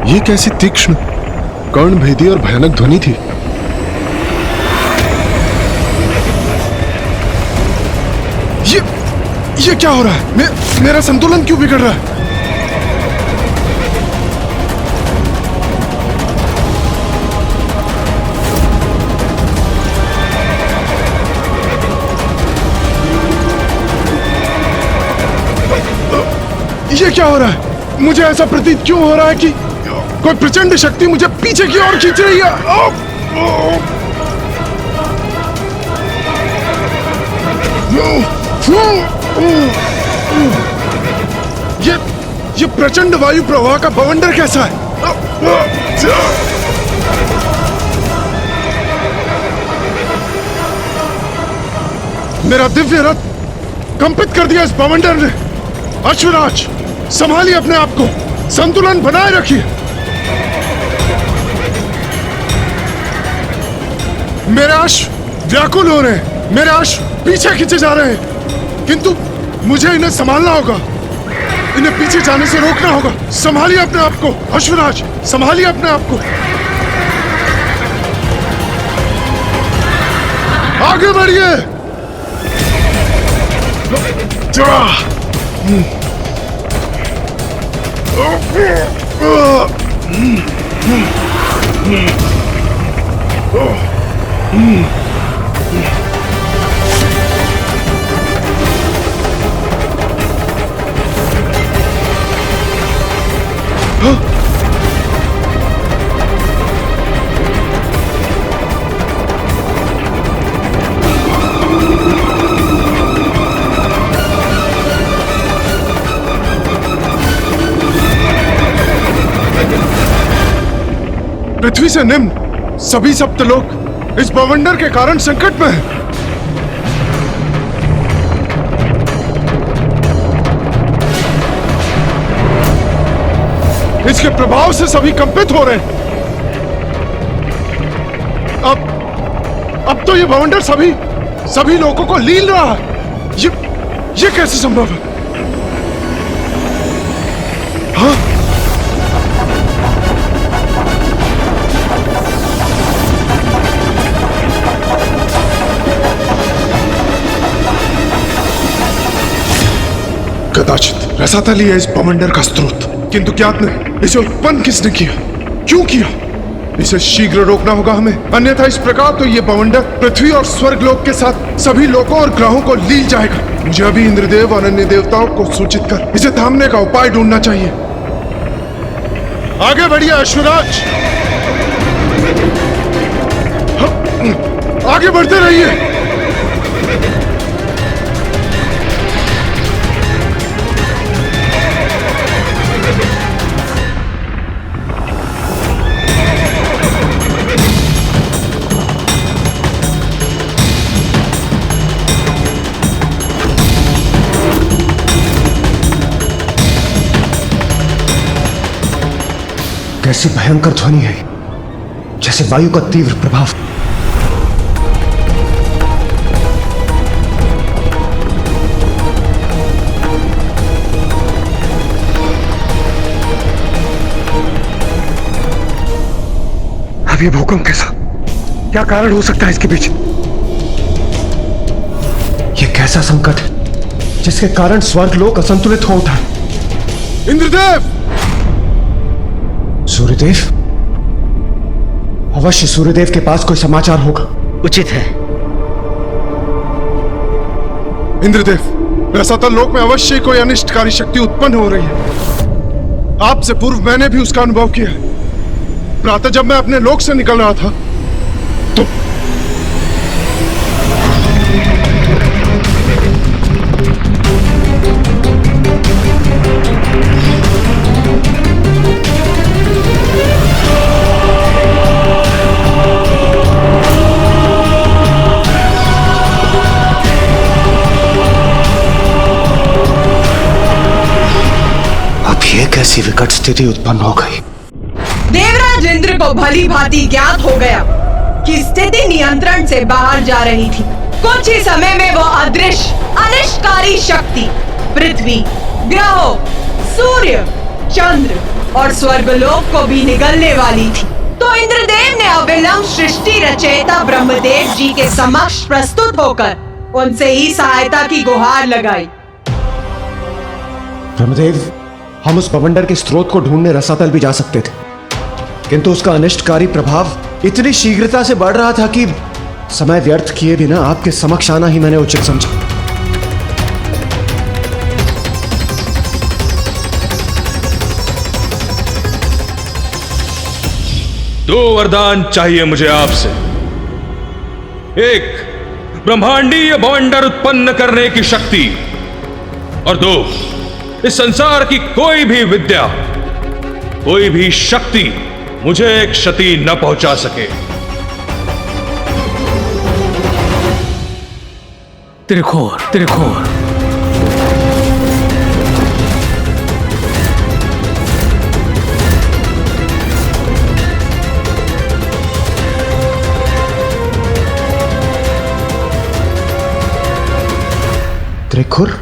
ये कैसी तीक्ष्ण, कर्णभेदी और भयानक ध्वनि थी। ये क्या हो रहा है? मेरा संतुलन क्यों बिगड़ रहा है? ये क्या हो रहा है? मुझे ऐसा प्रतीत क्यों हो रहा है कि कोई प्रचंड शक्ति मुझे पीछे की ओर खींच रही है। ये प्रचंड वायु प्रवाह का बवंडर कैसा है? मेरा दिव्य रथ कंपित कर दिया इस बवंडर ने। अश्वराज, संभालिए अपने आप को, संतुलन बनाए रखिए। मेरे अश्व व्याकुल हो रहे हैं, मेरे अश्व पीछे खींचे जा रहे हैं, किंतु मुझे इन्हें संभालना होगा, इन्हें पीछे जाने से रोकना होगा। संभालिए अपने आप को अश्वराज, संभालिए अपने आप को। आगे बढ़िए। पृथ्वी से निम्न सभी सप्तलोक इस बवंडर के कारण संकट में हैं। इसके प्रभाव से सभी कंपित हो रहे हैं। अब तो ये बवंडर सभी लोगों को लील रहा है। ये कैसे संभव है? हाँ? कदाचित रसातली है इस बवंडर का स्रोत। किंतु ज्ञात नहीं इसे उत्पन्न किसने किया, क्यों किया। इसे शीघ्र रोकना होगा हमें, अन्यथा इस प्रकार तो ये बवंडर पृथ्वी और स्वर्ग लोक के साथ सभी लोकों और ग्रहों को लील जाएगा। मुझे अभी इंद्रदेव और अन्य देवताओं को सूचित कर इसे थामने का उपाय ढूंढना चाहिए। आगे बढ़िए अश्वराज, आगे बढ़ते रहिए।
कैसी भयंकर ध्वनि है, जैसे वायु का तीव्र प्रभाव। अब ये भूकंप कैसा, क्या कारण हो सकता है इसके पीछे। ये कैसा संकट है जिसके कारण स्वर्ग लोक असंतुलित हो उठा है।
इंद्रदेव,
सूर्यदेव, अवश्य सूर्यदेव के पास कोई समाचार होगा।
उचित है।
इंद्रदेव, रसातल लोक में अवश्य कोई अनिष्टकारी शक्ति उत्पन्न हो रही है। आपसे पूर्व मैंने भी उसका अनुभव किया है। प्रातः जब मैं अपने लोक से निकल रहा था तो
ये कैसी विकट स्थिति उत्पन्न हो गई।
देवराज इंद्र को भली भांति ज्ञात हो गया कि स्थिति नियंत्रण से बाहर जा रही थी। कुछ ही समय में वो अदृश्य अनिष्टकारी शक्ति पृथ्वी, ग्रहों, सूर्य, चंद्र और स्वर्गलोक को भी निगलने वाली थी। तो इंद्रदेव ने अविलंब सृष्टि रचयिता ब्रह्मदेव जी के समक्ष प्रस्तुत होकर उनसे ही सहायता की गुहार लगाई।
ब्रह्मदेव, हम उस बवंडर के स्रोत को ढूंढने रसातल भी जा सकते थे, किंतु उसका अनिष्टकारी प्रभाव इतनी शीघ्रता से बढ़ रहा था कि समय व्यर्थ किए बिना आपके समक्ष आना ही मैंने उचित समझा।
दो वरदान चाहिए मुझे आपसे। एक, ब्रह्मांडीय बवंडर उत्पन्न करने की शक्ति, और दो, इस संसार की कोई भी विद्या, कोई भी शक्ति मुझे एक क्षति न पहुंचा सके।
त्रिखोर, त्रिखोर।
त्रिखुर?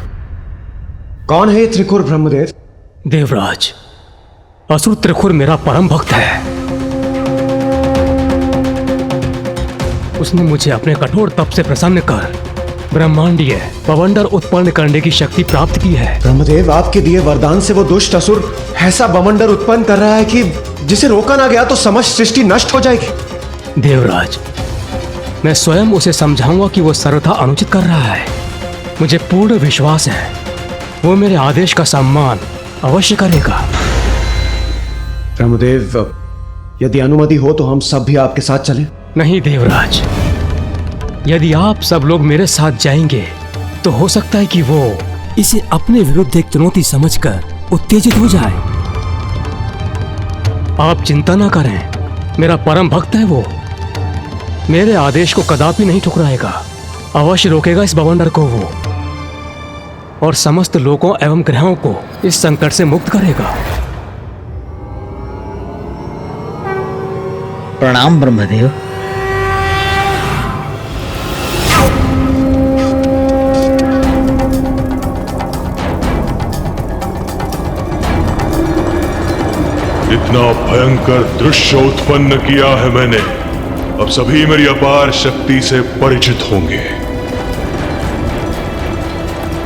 कौन है ये त्रिखुर ब्रह्मदेव?
देवराज, असुर त्रिखुर मेरा परम भक्त है। उसने मुझे अपने कठोर तप से प्रसन्न कर ब्रह्मांडीय बवंडर उत्पन्न करने की शक्ति प्राप्त की है।
ब्रह्मदेव, आपके दिए वरदान से वो दुष्ट असुर ऐसा बवंडर उत्पन्न कर रहा है कि जिसे रोका ना गया तो समस्त सृष्टि नष्ट हो जाएगी।
देवराज, मैं स्वयं उसे समझाऊंगा कि वो सर्वथा अनुचित कर रहा है। मुझे पूर्ण विश्वास है वो मेरे आदेश का सम्मान अवश्य करेगा।
ब्रह्मदेव, यदि अनुमति हो तो हम सब भी आपके साथ चलें।
नहीं देवराज, यदि आप सब लोग मेरे साथ जाएंगे तो हो सकता है कि वो इसे अपने विरुद्ध एक चुनौती समझकर उत्तेजित हो जाए। आप चिंता ना करें, मेरा परम भक्त है वो। मेरे आदेश को कदापि नहीं ठुकराएगा, अवश्य रोकेगा इस बवंडर को वो, और समस्त लोकों एवं ग्रहों को इस संकट से मुक्त करेगा।
प्रणाम ब्रह्मदेव।
इतना भयंकर दृश्य उत्पन्न किया है मैंने, अब सभी मेरी अपार शक्ति से परिचित होंगे।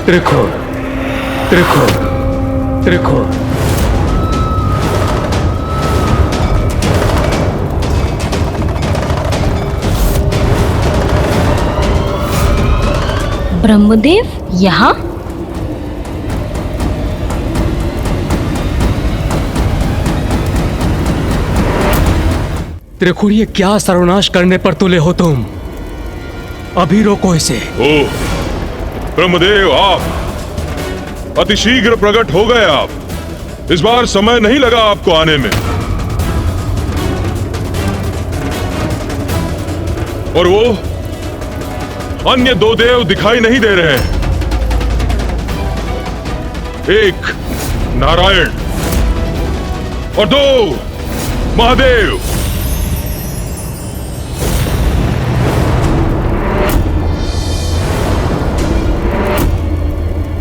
त्रिखुर, त्रिखुर, त्रिखुर।
ब्रह्मदेव यहाँ?
त्रिखुर, ये क्या सर्वनाश करने पर तुले हो तुम? अभी रोको इसे।
ओह ब्रह्मदेव, आप अतिशीघ्र प्रकट हो गए। आप इस बार समय नहीं लगा आपको आने में। और वो अन्य दो देव दिखाई नहीं दे रहे हैं। एक नारायण और दो महादेव।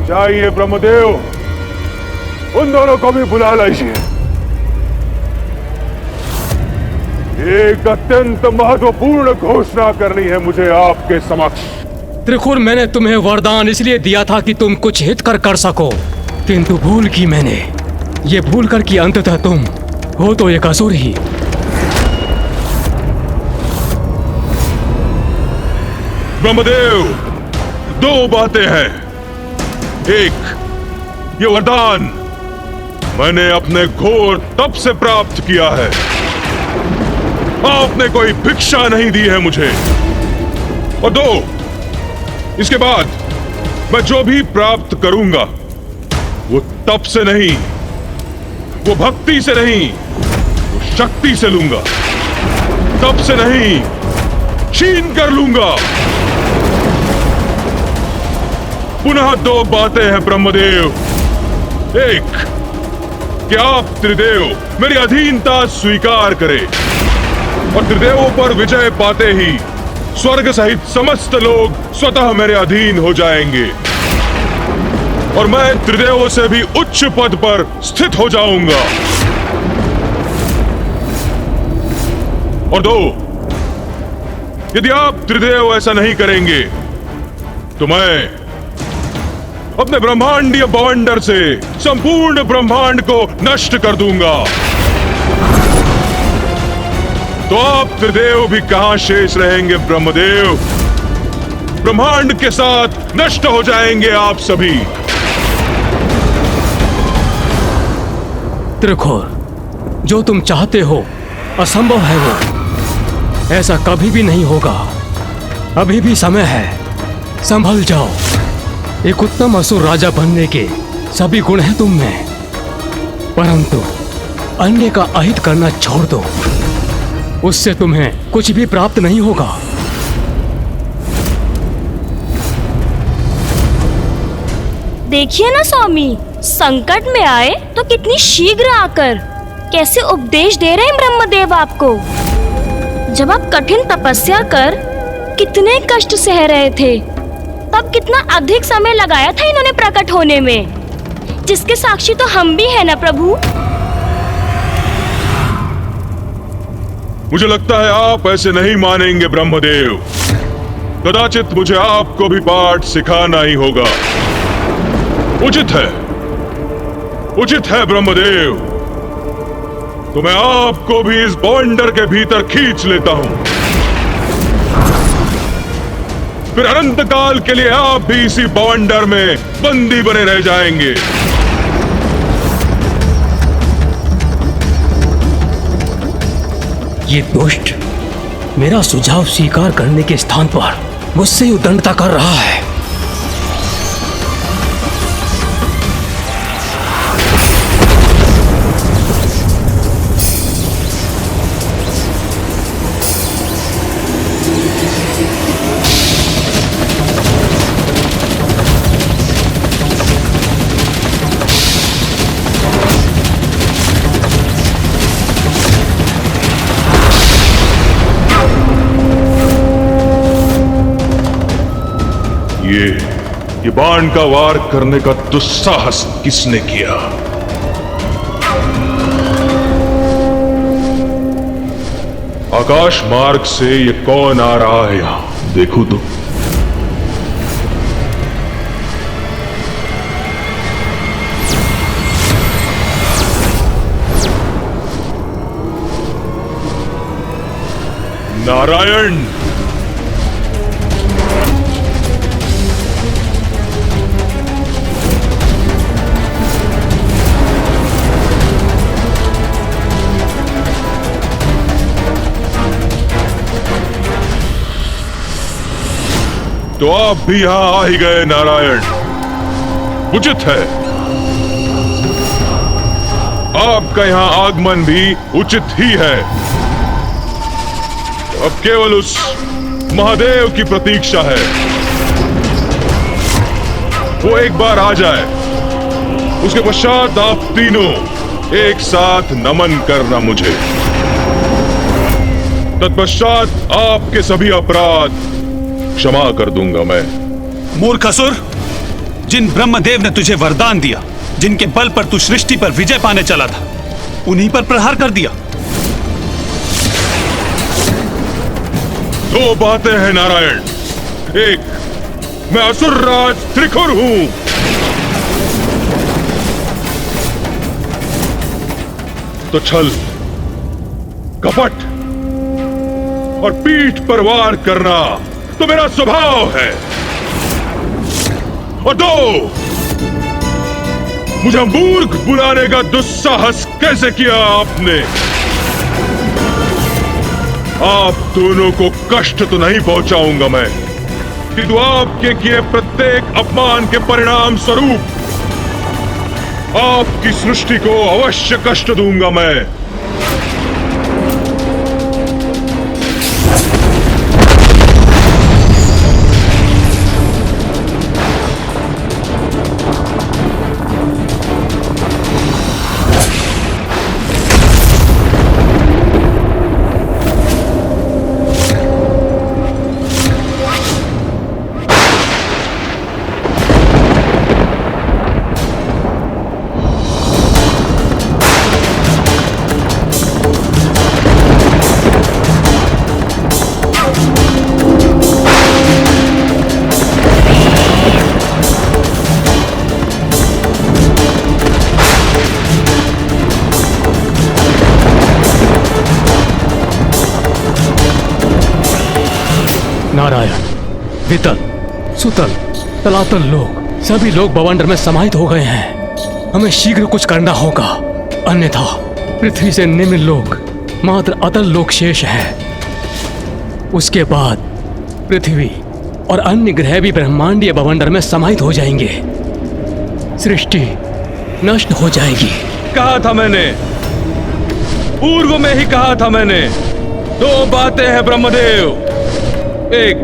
जाइए ब्रह्मदेव, उन दोनों को भी बुला लीजिए। एक अत्यंत महत्वपूर्ण घोषणा करनी है मुझे आपके समक्ष।
त्रिखुर, मैंने तुम्हें वरदान इसलिए दिया था कि तुम कुछ हित कर सको, किंतु भूल की मैंने। ये भूल कर कि अंततः तुम हो तो एक असुर ही।
ब्रह्मदेव, दो बातें हैं। एक, ये वरदान मैंने अपने घोर तप से प्राप्त किया है। आपने कोई भिक्षा नहीं दी है मुझे। और दो, इसके बाद मैं जो भी प्राप्त करूंगा वो तप से नहीं, वो भक्ति से नहीं, वो शक्ति से लूंगा। तप से नहीं, छीन कर लूंगा। पुनः दो बातें हैं ब्रह्मदेव। एक, कि आप त्रिदेव मेरी अधीनता स्वीकार करें और त्रिदेवों पर विजय पाते ही स्वर्ग सहित समस्त लोग स्वतः मेरे अधीन हो जाएंगे और मैं त्रिदेवों से भी उच्च पद पर स्थित हो जाऊंगा। और दो, यदि आप त्रिदेव ऐसा नहीं करेंगे तो मैं अपने ब्रह्मांडीय बवंडर से संपूर्ण ब्रह्मांड को नष्ट कर दूंगा। तो आप त्रिदेव भी कहां शेष रहेंगे ब्रह्मदेव? ब्रह्मांड के साथ नष्ट हो जाएंगे आप सभी।
त्रिखुर, जो तुम चाहते हो असंभव है वो। ऐसा कभी भी नहीं होगा। अभी भी समय है, संभल जाओ। एक उत्तम असुर राजा बनने के सभी गुण हैं तुम में, परंतु अन्य का अहित करना छोड़ दो। उससे तुम्हें कुछ भी प्राप्त नहीं होगा।
देखिए ना स्वामी, संकट में आए तो कितनी शीघ्र आकर कैसे उपदेश दे रहे हैं ब्रह्मदेव आपको। जब आप कठिन तपस्या कर कितने कष्ट सह रहे थे, तब कितना अधिक समय लगाया था इन्होंने प्रकट होने में, जिसके साक्षी तो हम भी हैं ना प्रभु।
मुझे लगता है आप ऐसे नहीं मानेंगे ब्रह्मदेव। कदाचित मुझे आपको भी पाठ सिखाना ही होगा। उचित है ब्रह्मदेव। तो मैं आपको भी इस बवंडर के भीतर खींच लेता हूं। फिर अनंत काल के लिए आप भी इसी बवंडर में बंदी बने रह जाएंगे।
ये दुष्ट मेरा सुझाव स्वीकार करने के स्थान पर मुझसे उद्दंडता कर रहा है।
ये बाण का वार करने का दुस्साहस किसने किया? आकाश मार्ग से ये कौन आ रहा है यहां? देखो तो। नारायण, तो आप भी यहां आ ही गए नारायण। उचित है, आपका यहां आगमन भी उचित ही है। अब केवल उस महादेव की प्रतीक्षा है, वो एक बार आ जाए, उसके पश्चात आप तीनों एक साथ नमन करना मुझे। तत्पश्चात आपके सभी अपराध क्षमा कर दूंगा मैं।
मूर्ख असुर, जिन ब्रह्मदेव ने तुझे वरदान दिया, जिनके बल पर तू सृष्टि पर विजय पाने चला था, उन्हीं पर प्रहार कर दिया।
दो बातें हैं नारायण। एक, मैं असुरराज त्रिखुर हूं। तो छल, कपट और पीठ पर वार करना तो मेरा स्वभाव है। और दो, मुझे मूर्ख बुलाने का दुस्साहस कैसे किया आपने? आप दोनों को कष्ट तो नहीं पहुंचाऊंगा मैं, किंतु आपके किए प्रत्येक अपमान के परिणाम स्वरूप आपकी सृष्टि को अवश्य कष्ट दूंगा मैं।
नारायण, वितल, सुतल, तलातल लोग, सभी लोग बवंडर में समाहित हो गए हैं। हमें शीघ्र कुछ करना होगा, अन्यथा पृथ्वी से निम्न लोक मात्र अतल लोक शेष है। उसके बाद पृथ्वी और अन्य ग्रह भी ब्रह्मांडीय बवंडर में समाहित हो जाएंगे। सृष्टि नष्ट हो जाएगी।
कहा था मैंने, पूर्व में ही कहा था मैंने। दो बातें हैं ब्रह्मदेव। एक,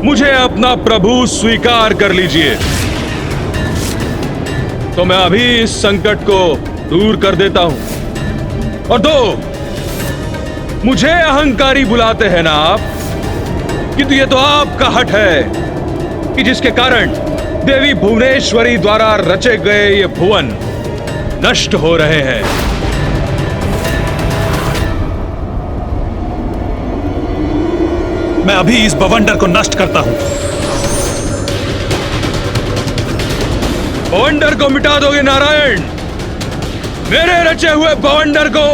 मुझे अपना प्रभु स्वीकार कर लीजिए, तो मैं अभी इस संकट को दूर कर देता हूं। और दो, मुझे अहंकारी बुलाते हैं ना आप, किंतु ये तो आपका हठ है कि जिसके कारण देवी भुवनेश्वरी द्वारा रचे गए ये भुवन नष्ट हो रहे हैं।
मैं अभी इस बवंडर को नष्ट करता हूं।
बवंडर को मिटा दोगे नारायण? मेरे रचे हुए बवंडर को?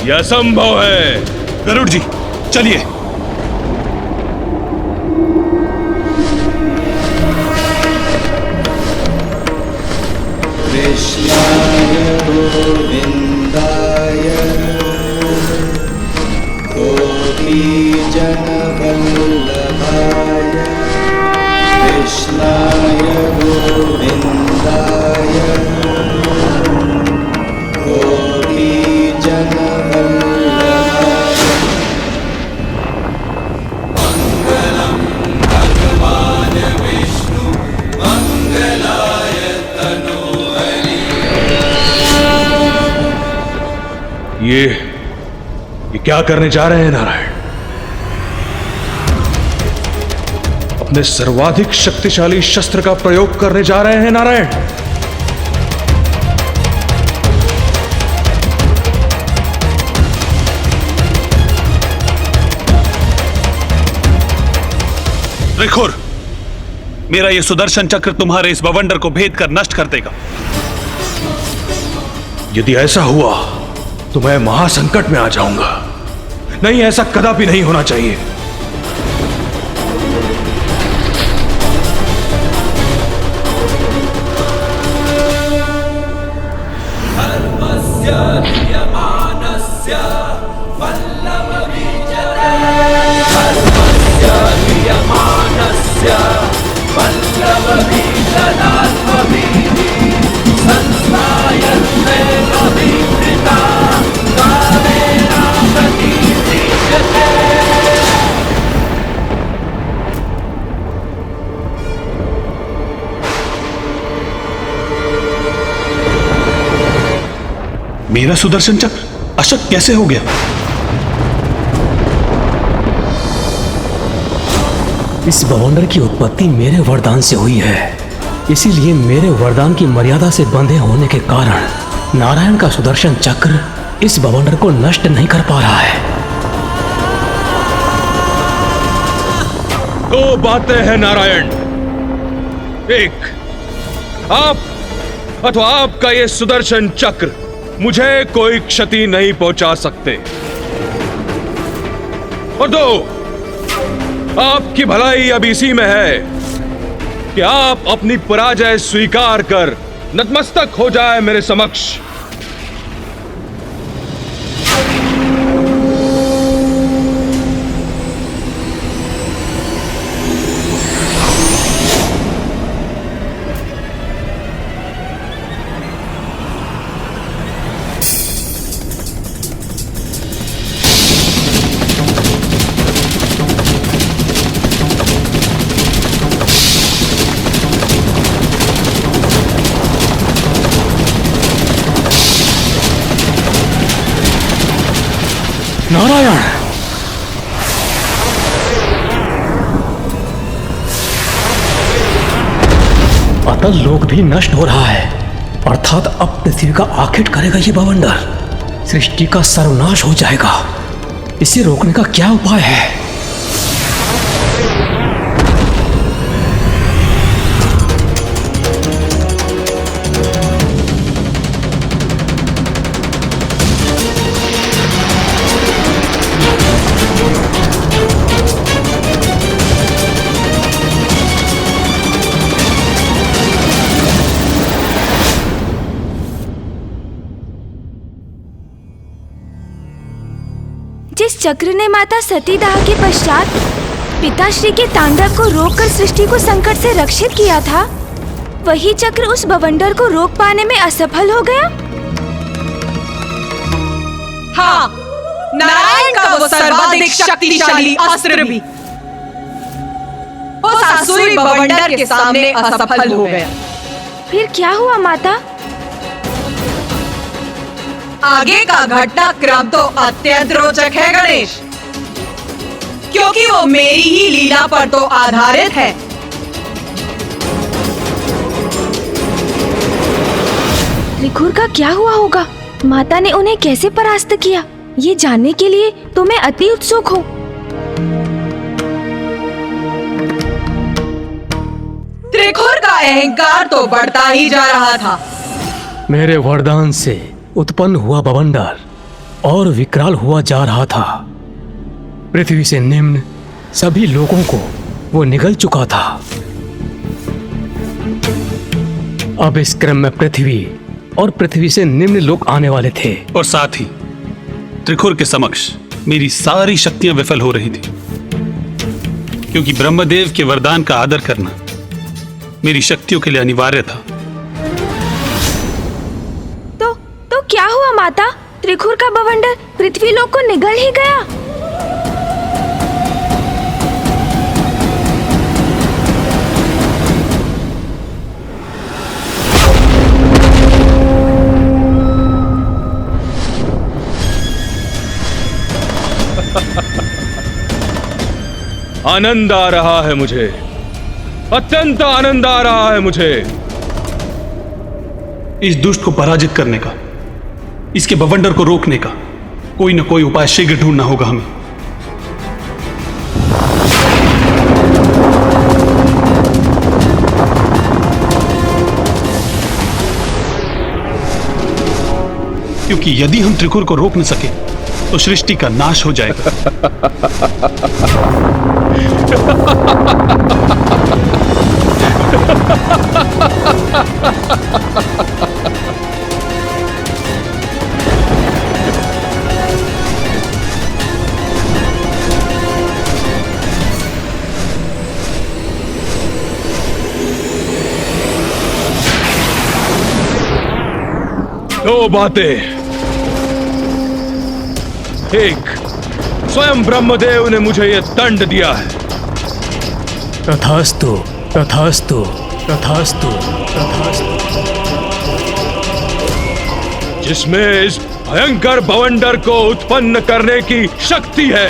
यह असंभव है।
गरुड़ जी, चलिए।
कृष्णाय गोविंदाय जनवल्लभाय, कृष्णाय गोविंदाय जनवल्लभाय। मंगलम भगवान विष्णु मंगलाय तनोहरि।
ये क्या करने जा रहे हैं नारायण? अपने सर्वाधिक शक्तिशाली शस्त्र का प्रयोग करने जा रहे हैं नारायण।
त्रिखुर, मेरा यह सुदर्शन चक्र तुम्हारे इस बवंडर को भेद कर नष्ट कर देगा।
यदि ऐसा हुआ तो मैं महासंकट में आ जाऊंगा। नहीं, ऐसा कदापि नहीं होना चाहिए।
धर्मस्य
मेरा सुदर्शन चक्र अशक्त कैसे हो गया?
इस बवंडर की उत्पत्ति मेरे वरदान से हुई है, इसीलिए मेरे वरदान की मर्यादा से बंधे होने के कारण नारायण का सुदर्शन चक्र इस बवंडर को नष्ट नहीं कर पा रहा है।
दो बातें हैं नारायण, एक, आप अथवा आपका ये सुदर्शन चक्र मुझे कोई क्षति नहीं पहुंचा सकते, और दो, आपकी भलाई अब इसी में है कि आप अपनी पराजय स्वीकार कर नतमस्तक हो जाए मेरे समक्ष।
नारायण, अतल लोक भी नष्ट हो रहा है, अर्थात अब पृथ्वी का आखेट करेगा ये बवंडर, सृष्टि का सर्वनाश हो जाएगा। इसे रोकने का क्या उपाय है?
जिस चक्र ने माता सतीदाह के पश्चात पिताश्री के तांडव को रोककर सृष्टि को संकट से रक्षित किया था, वही चक्र उस बवंडर को रोक पाने में असफल हो गया।
हाँ, नारायण का वो सर्वाधिक शक्तिशाली अस्त्र भी उस आसुरी बवंडर के सामने असफल हो गया।
फिर क्या हुआ माता?
आगे का घटनाक्रम तो अत्यंत रोचक है गणेश, क्योंकि वो मेरी ही लीला पर तो आधारित है।
त्रिखुर का क्या हुआ होगा? माता ने उन्हें कैसे परास्त किया, ये जानने के लिए तो मैं अति उत्सुक हूँ।
त्रिखुर का अहंकार तो बढ़ता ही जा रहा था।
मेरे वरदान से उत्पन्न हुआ बवंडर और विकराल हुआ जा रहा था। पृथ्वी से निम्न सभी लोगों को वो निगल चुका था। अब इस क्रम में पृथ्वी और पृथ्वी से निम्न लोग आने वाले थे,
और साथ ही त्रिखुर के समक्ष मेरी सारी शक्तियां विफल हो रही थी, क्योंकि ब्रह्मदेव के वरदान का आदर करना मेरी शक्तियों के लिए अनिवार्य था।
तो क्या हुआ माता? त्रिखुर का बवंडर पृथ्वी लोक को निगल ही गया।
आनंद आ रहा है मुझे, अत्यंत आनंद आ रहा है मुझे
इस दुष्ट को पराजित करने का, इसके बवंडर को रोकने का कोई न कोई उपाय शीघ्र ढूंढना होगा हमें। क्योंकि यदि हम त्रिखुर को रोक न सके तो सृष्टि का नाश हो जाएगा।
दो बातें, एक, स्वयं ब्रह्मदेव ने मुझे यह दंड दिया है।
तथास्तु, तथास्तु, तथास्तु, तथास्तु।
जिसमें इस भयंकर बवंडर को उत्पन्न करने की शक्ति है।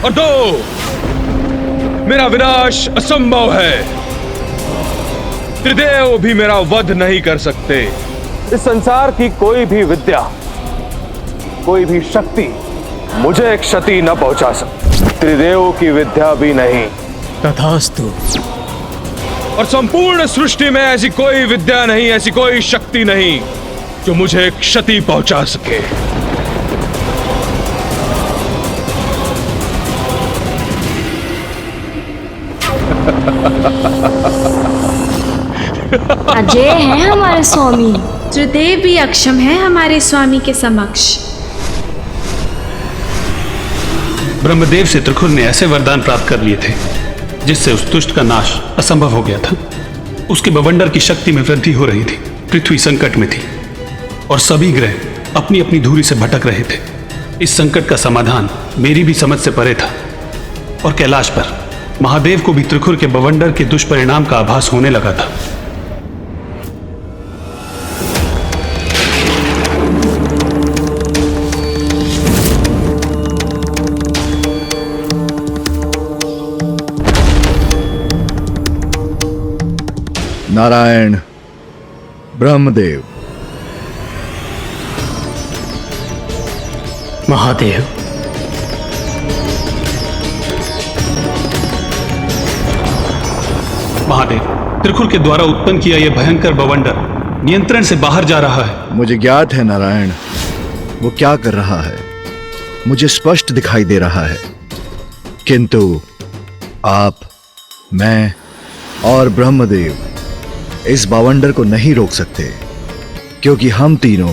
और दो, मेरा विनाश असंभव है। त्रिदेव भी मेरा वध नहीं कर सकते।
इस संसार की कोई भी विद्या, कोई भी शक्ति मुझे क्षति न पहुंचा सकती, त्रिदेव की विद्या भी नहीं।
तथास्तु।
और संपूर्ण सृष्टि में ऐसी कोई विद्या नहीं, ऐसी कोई शक्ति नहीं जो मुझे क्षति पहुंचा सके।
अजय हैं हमारे स्वामी।
त्रिदेव भी अक्षम है हमारे स्वामी के समक्ष।
ब्रह्मदेव से त्रिखुर ने ऐसे वरदान प्राप्त कर लिए थे जिससे उस दुष्ट का नाश असंभव हो गया था। उसके बवंडर की शक्ति में वृद्धि हो रही थी, पृथ्वी संकट में थी और सभी ग्रह अपनी अपनी धुरी से भटक रहे थे। इस संकट का समाधान मेरी भी समझ से परे था और कैलाश पर महादेव को भी त्रिखुर के बवंडर के दुष्परिणाम का आभास होने लगा था।
नारायण, ब्रह्मदेव,
महादेव,
महादेव, त्रिखुर के द्वारा उत्पन्न किया यह भयंकर बवंडर नियंत्रण से बाहर जा रहा है।
मुझे ज्ञात है नारायण, वो क्या कर रहा है मुझे स्पष्ट दिखाई दे रहा है, किंतु आप, मैं और ब्रह्मदेव इस बवंडर को नहीं रोक सकते, क्योंकि हम तीनों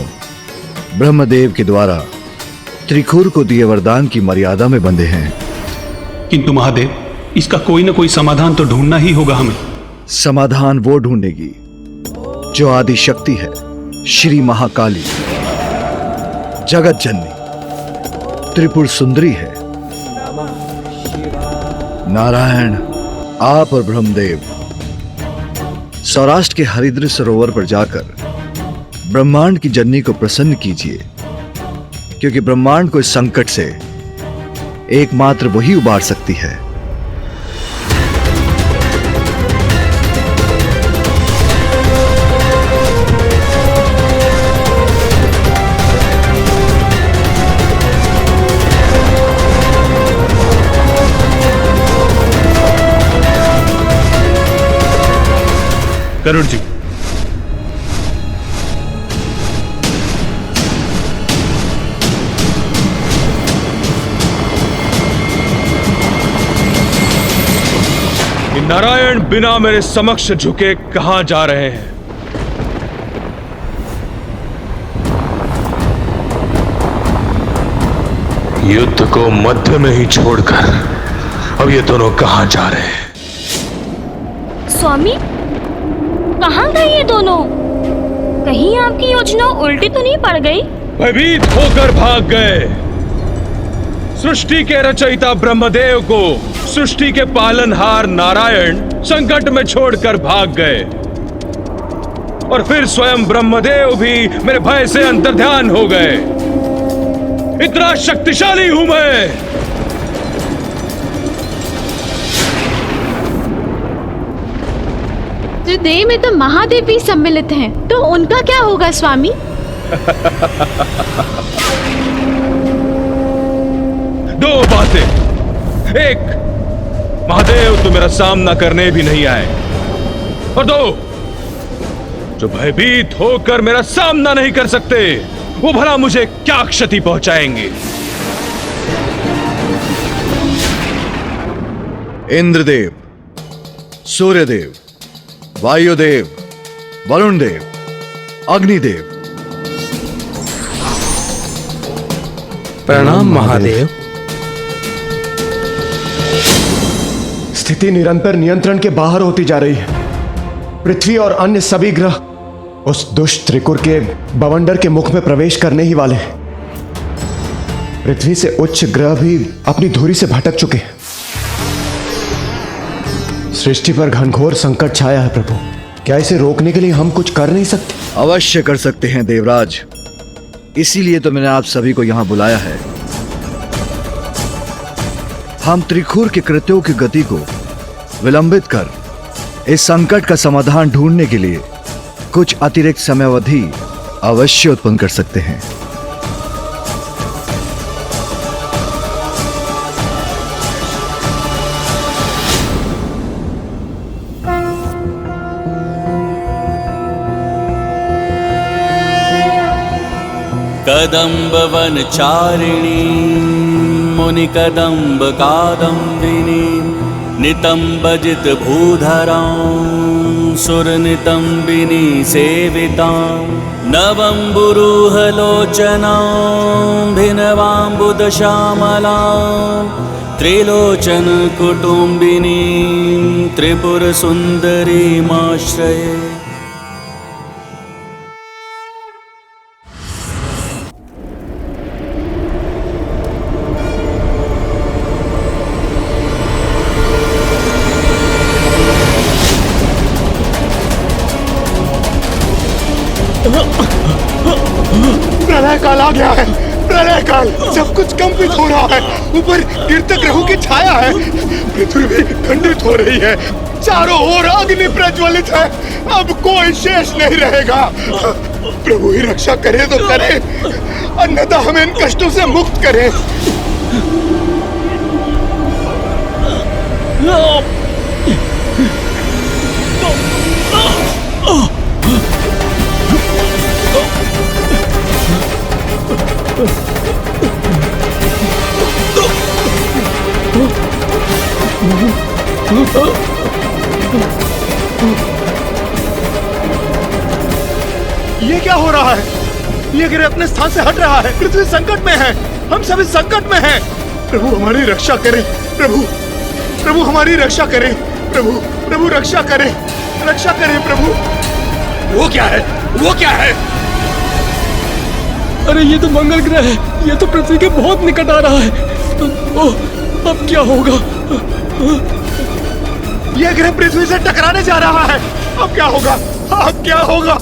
ब्रह्मदेव के द्वारा त्रिखुर को दिए वरदान की मर्यादा में बंधे हैं।
किंतु महादेव, इसका कोई ना कोई समाधान तो ढूंढना ही होगा हमें।
समाधान वो ढूंढेगी जो आदि शक्ति है, श्री महाकाली, जगत जननी, त्रिपुर सुंदरी है। नारायण, आप और ब्रह्मदेव सौराष्ट्र के हरिद्र सरोवर पर जाकर ब्रह्मांड की जननी को प्रसन्न कीजिए, क्योंकि ब्रह्मांड को इस संकट से एकमात्र वही उबार सकती है।
गरुड़ जी,
नारायण बिना मेरे समक्ष झुके कहां जा रहे हैं?
युद्ध को मध्य में ही छोड़कर अब ये दोनों कहां जा रहे हैं?
स्वामी, कहाँ गए ये दोनों? कहीं आपकी योजना उल्टी तो नहीं पड़ गई?
भयभीत होकर भाग गए। सृष्टि के रचयिता ब्रह्मदेव को सृष्टि के पालनहार नारायण संकट में छोड़कर भाग गए और फिर स्वयं ब्रह्मदेव भी मेरे भय से अंतर्ध्यान हो गए। इतना शक्तिशाली हूं मैं।
त्रिदेव में तो महादेव भी सम्मिलित हैं, तो उनका क्या होगा स्वामी?
दो बातें। एक, महादेव तो मेरा सामना करने भी नहीं आए, और दो, जो भयभीत होकर मेरा सामना नहीं कर सकते वो भला मुझे क्या क्षति पहुंचाएंगे?
इंद्रदेव, सूर्यदेव, वायुदेव, वरुण देव, अग्निदेव।
प्रणाम महादेव।
स्थिति निरंतर नियंत्रण के बाहर होती जा रही है। पृथ्वी और अन्य सभी ग्रह उस दुष्ट त्रिकुर के बवंडर के मुख में प्रवेश करने ही वाले हैं। पृथ्वी से उच्च ग्रह भी अपनी धुरी से भटक चुके हैं। सृष्टि पर घनघोर संकट छाया है प्रभु। क्या इसे रोकने के लिए हम कुछ कर नहीं सकते?
अवश्य कर सकते हैं देवराज। इसीलिए तो मैंने आप सभी को यहां बुलाया है। हम त्रिखुर के कृत्यों की गति को विलंबित कर इस संकट का समाधान ढूंढने के लिए कुछ अतिरिक्त समयावधि अवश्य उत्पन्न कर सकते हैं।
कदम्ब वनचारिणी मुनिकदम्ब कादम्बिनी नितम्बजित भूधरां सुरनितम्बिनी सेवितां नवम्बुरुहलोचनां भिनवाम्बुदश्यामलां त्रिलोचन कुटुम्बिनीं त्रिपुरसुन्दरीमाश्रये।
प्रलय काल आ गया है। प्रलय काल, सब कुछ कंपित हो रहा है। ऊपर कीर्तक ग्रहों की छाया है। पृथ्वी भी खंडित हो रही है। चारों ओर अग्नि प्रज्वलित है। अब कोई शेष नहीं रहेगा। प्रभु ही रक्षा करे तो करे, अन्यथा हमें इन कष्टों से मुक्त करे। ये क्या हो रहा है? ये ग्रह अपने स्थान से हट रहा है। पृथ्वी संकट में है। हम सभी संकट में हैं। प्रभु हमारी रक्षा करे। प्रभु प्रभु हमारी रक्षा करे। प्रभु प्रभु रक्षा करे। रक्षा करे प्रभु। वो क्या है? वो क्या है?
अरे ये तो मंगल ग्रह है। ये तो पृथ्वी के बहुत निकट आ रहा है। अब क्या होगा?
यह ग्रह पृथ्वी से टकराने जा रहा है। अब क्या होगा? अब क्या होगा?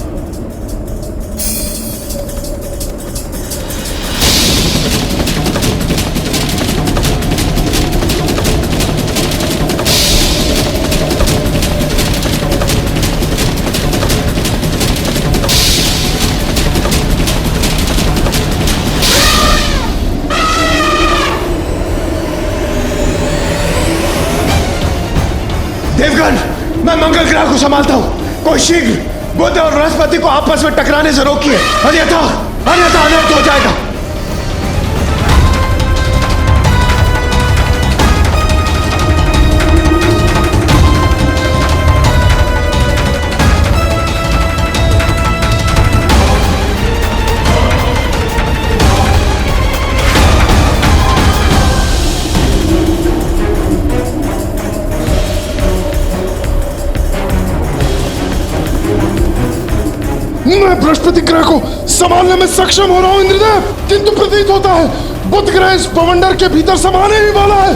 देवगण, मैं मंगल ग्रह को संभालता हूँ। कोई शीघ्र बुध और बृहस्पति को आपस में टकराने से रोकिए, अन्यथा अनर्थ हो जाएगा। मैं बृहस्पति ग्रह को संभालने में सक्षम हो रहा हूं इंद्रदेव, किंतु प्रतीत होता है बुध ग्रह इस पवंडर के भीतर समाने ही वाला है।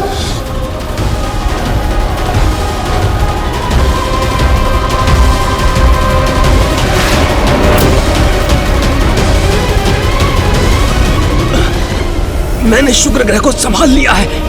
मैंने शुक्र ग्रह को संभाल लिया है।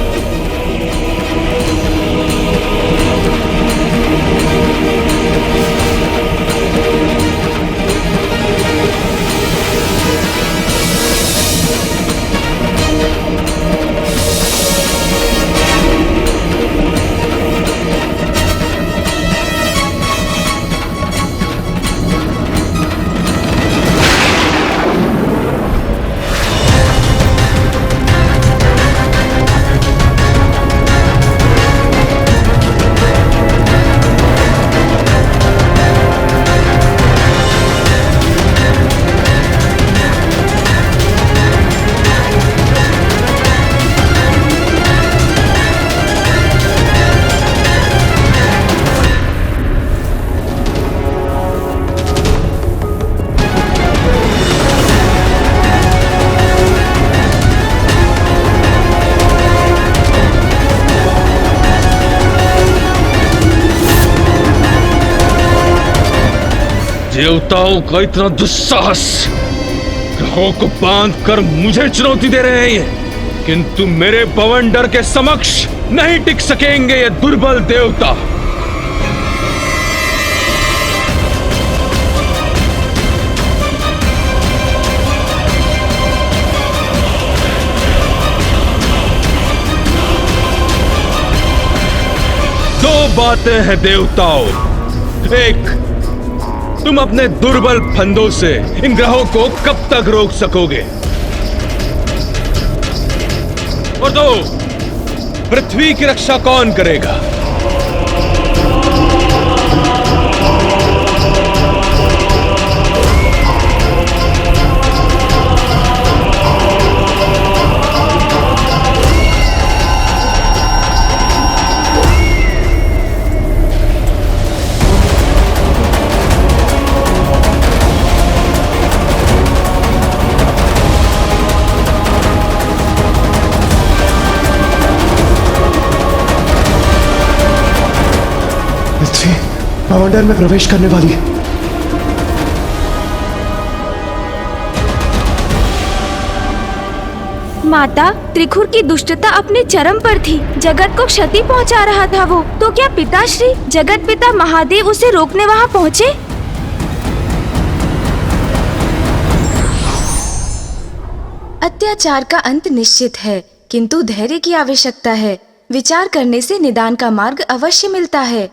देवताओं का इतना दुस्साहस, ग्रहों को बांध कर मुझे चुनौती दे रहे हैं ये, किंतु मेरे बवंडर के समक्ष नहीं टिक सकेंगे ये दुर्बल देवता। दो बातें हैं देवताओं। एक, तुम अपने दुर्बल फंदों से इन ग्रहों को कब तक रोक सकोगे, और दो, पृथ्वी की रक्षा कौन करेगा।
पृथ्वी बवंडर में प्रवेश करने वाली है।
माता, त्रिखुर की दुष्टता अपने चरम पर थी। जगत को क्षति पहुंचा रहा था वो। तो क्या पिताश्री जगत पिता महादेव उसे रोकने वहां पहुंचे?
अत्याचार का अंत निश्चित है, किंतु धैर्य की आवश्यकता है। विचार करने से निदान का मार्ग अवश्य मिलता है।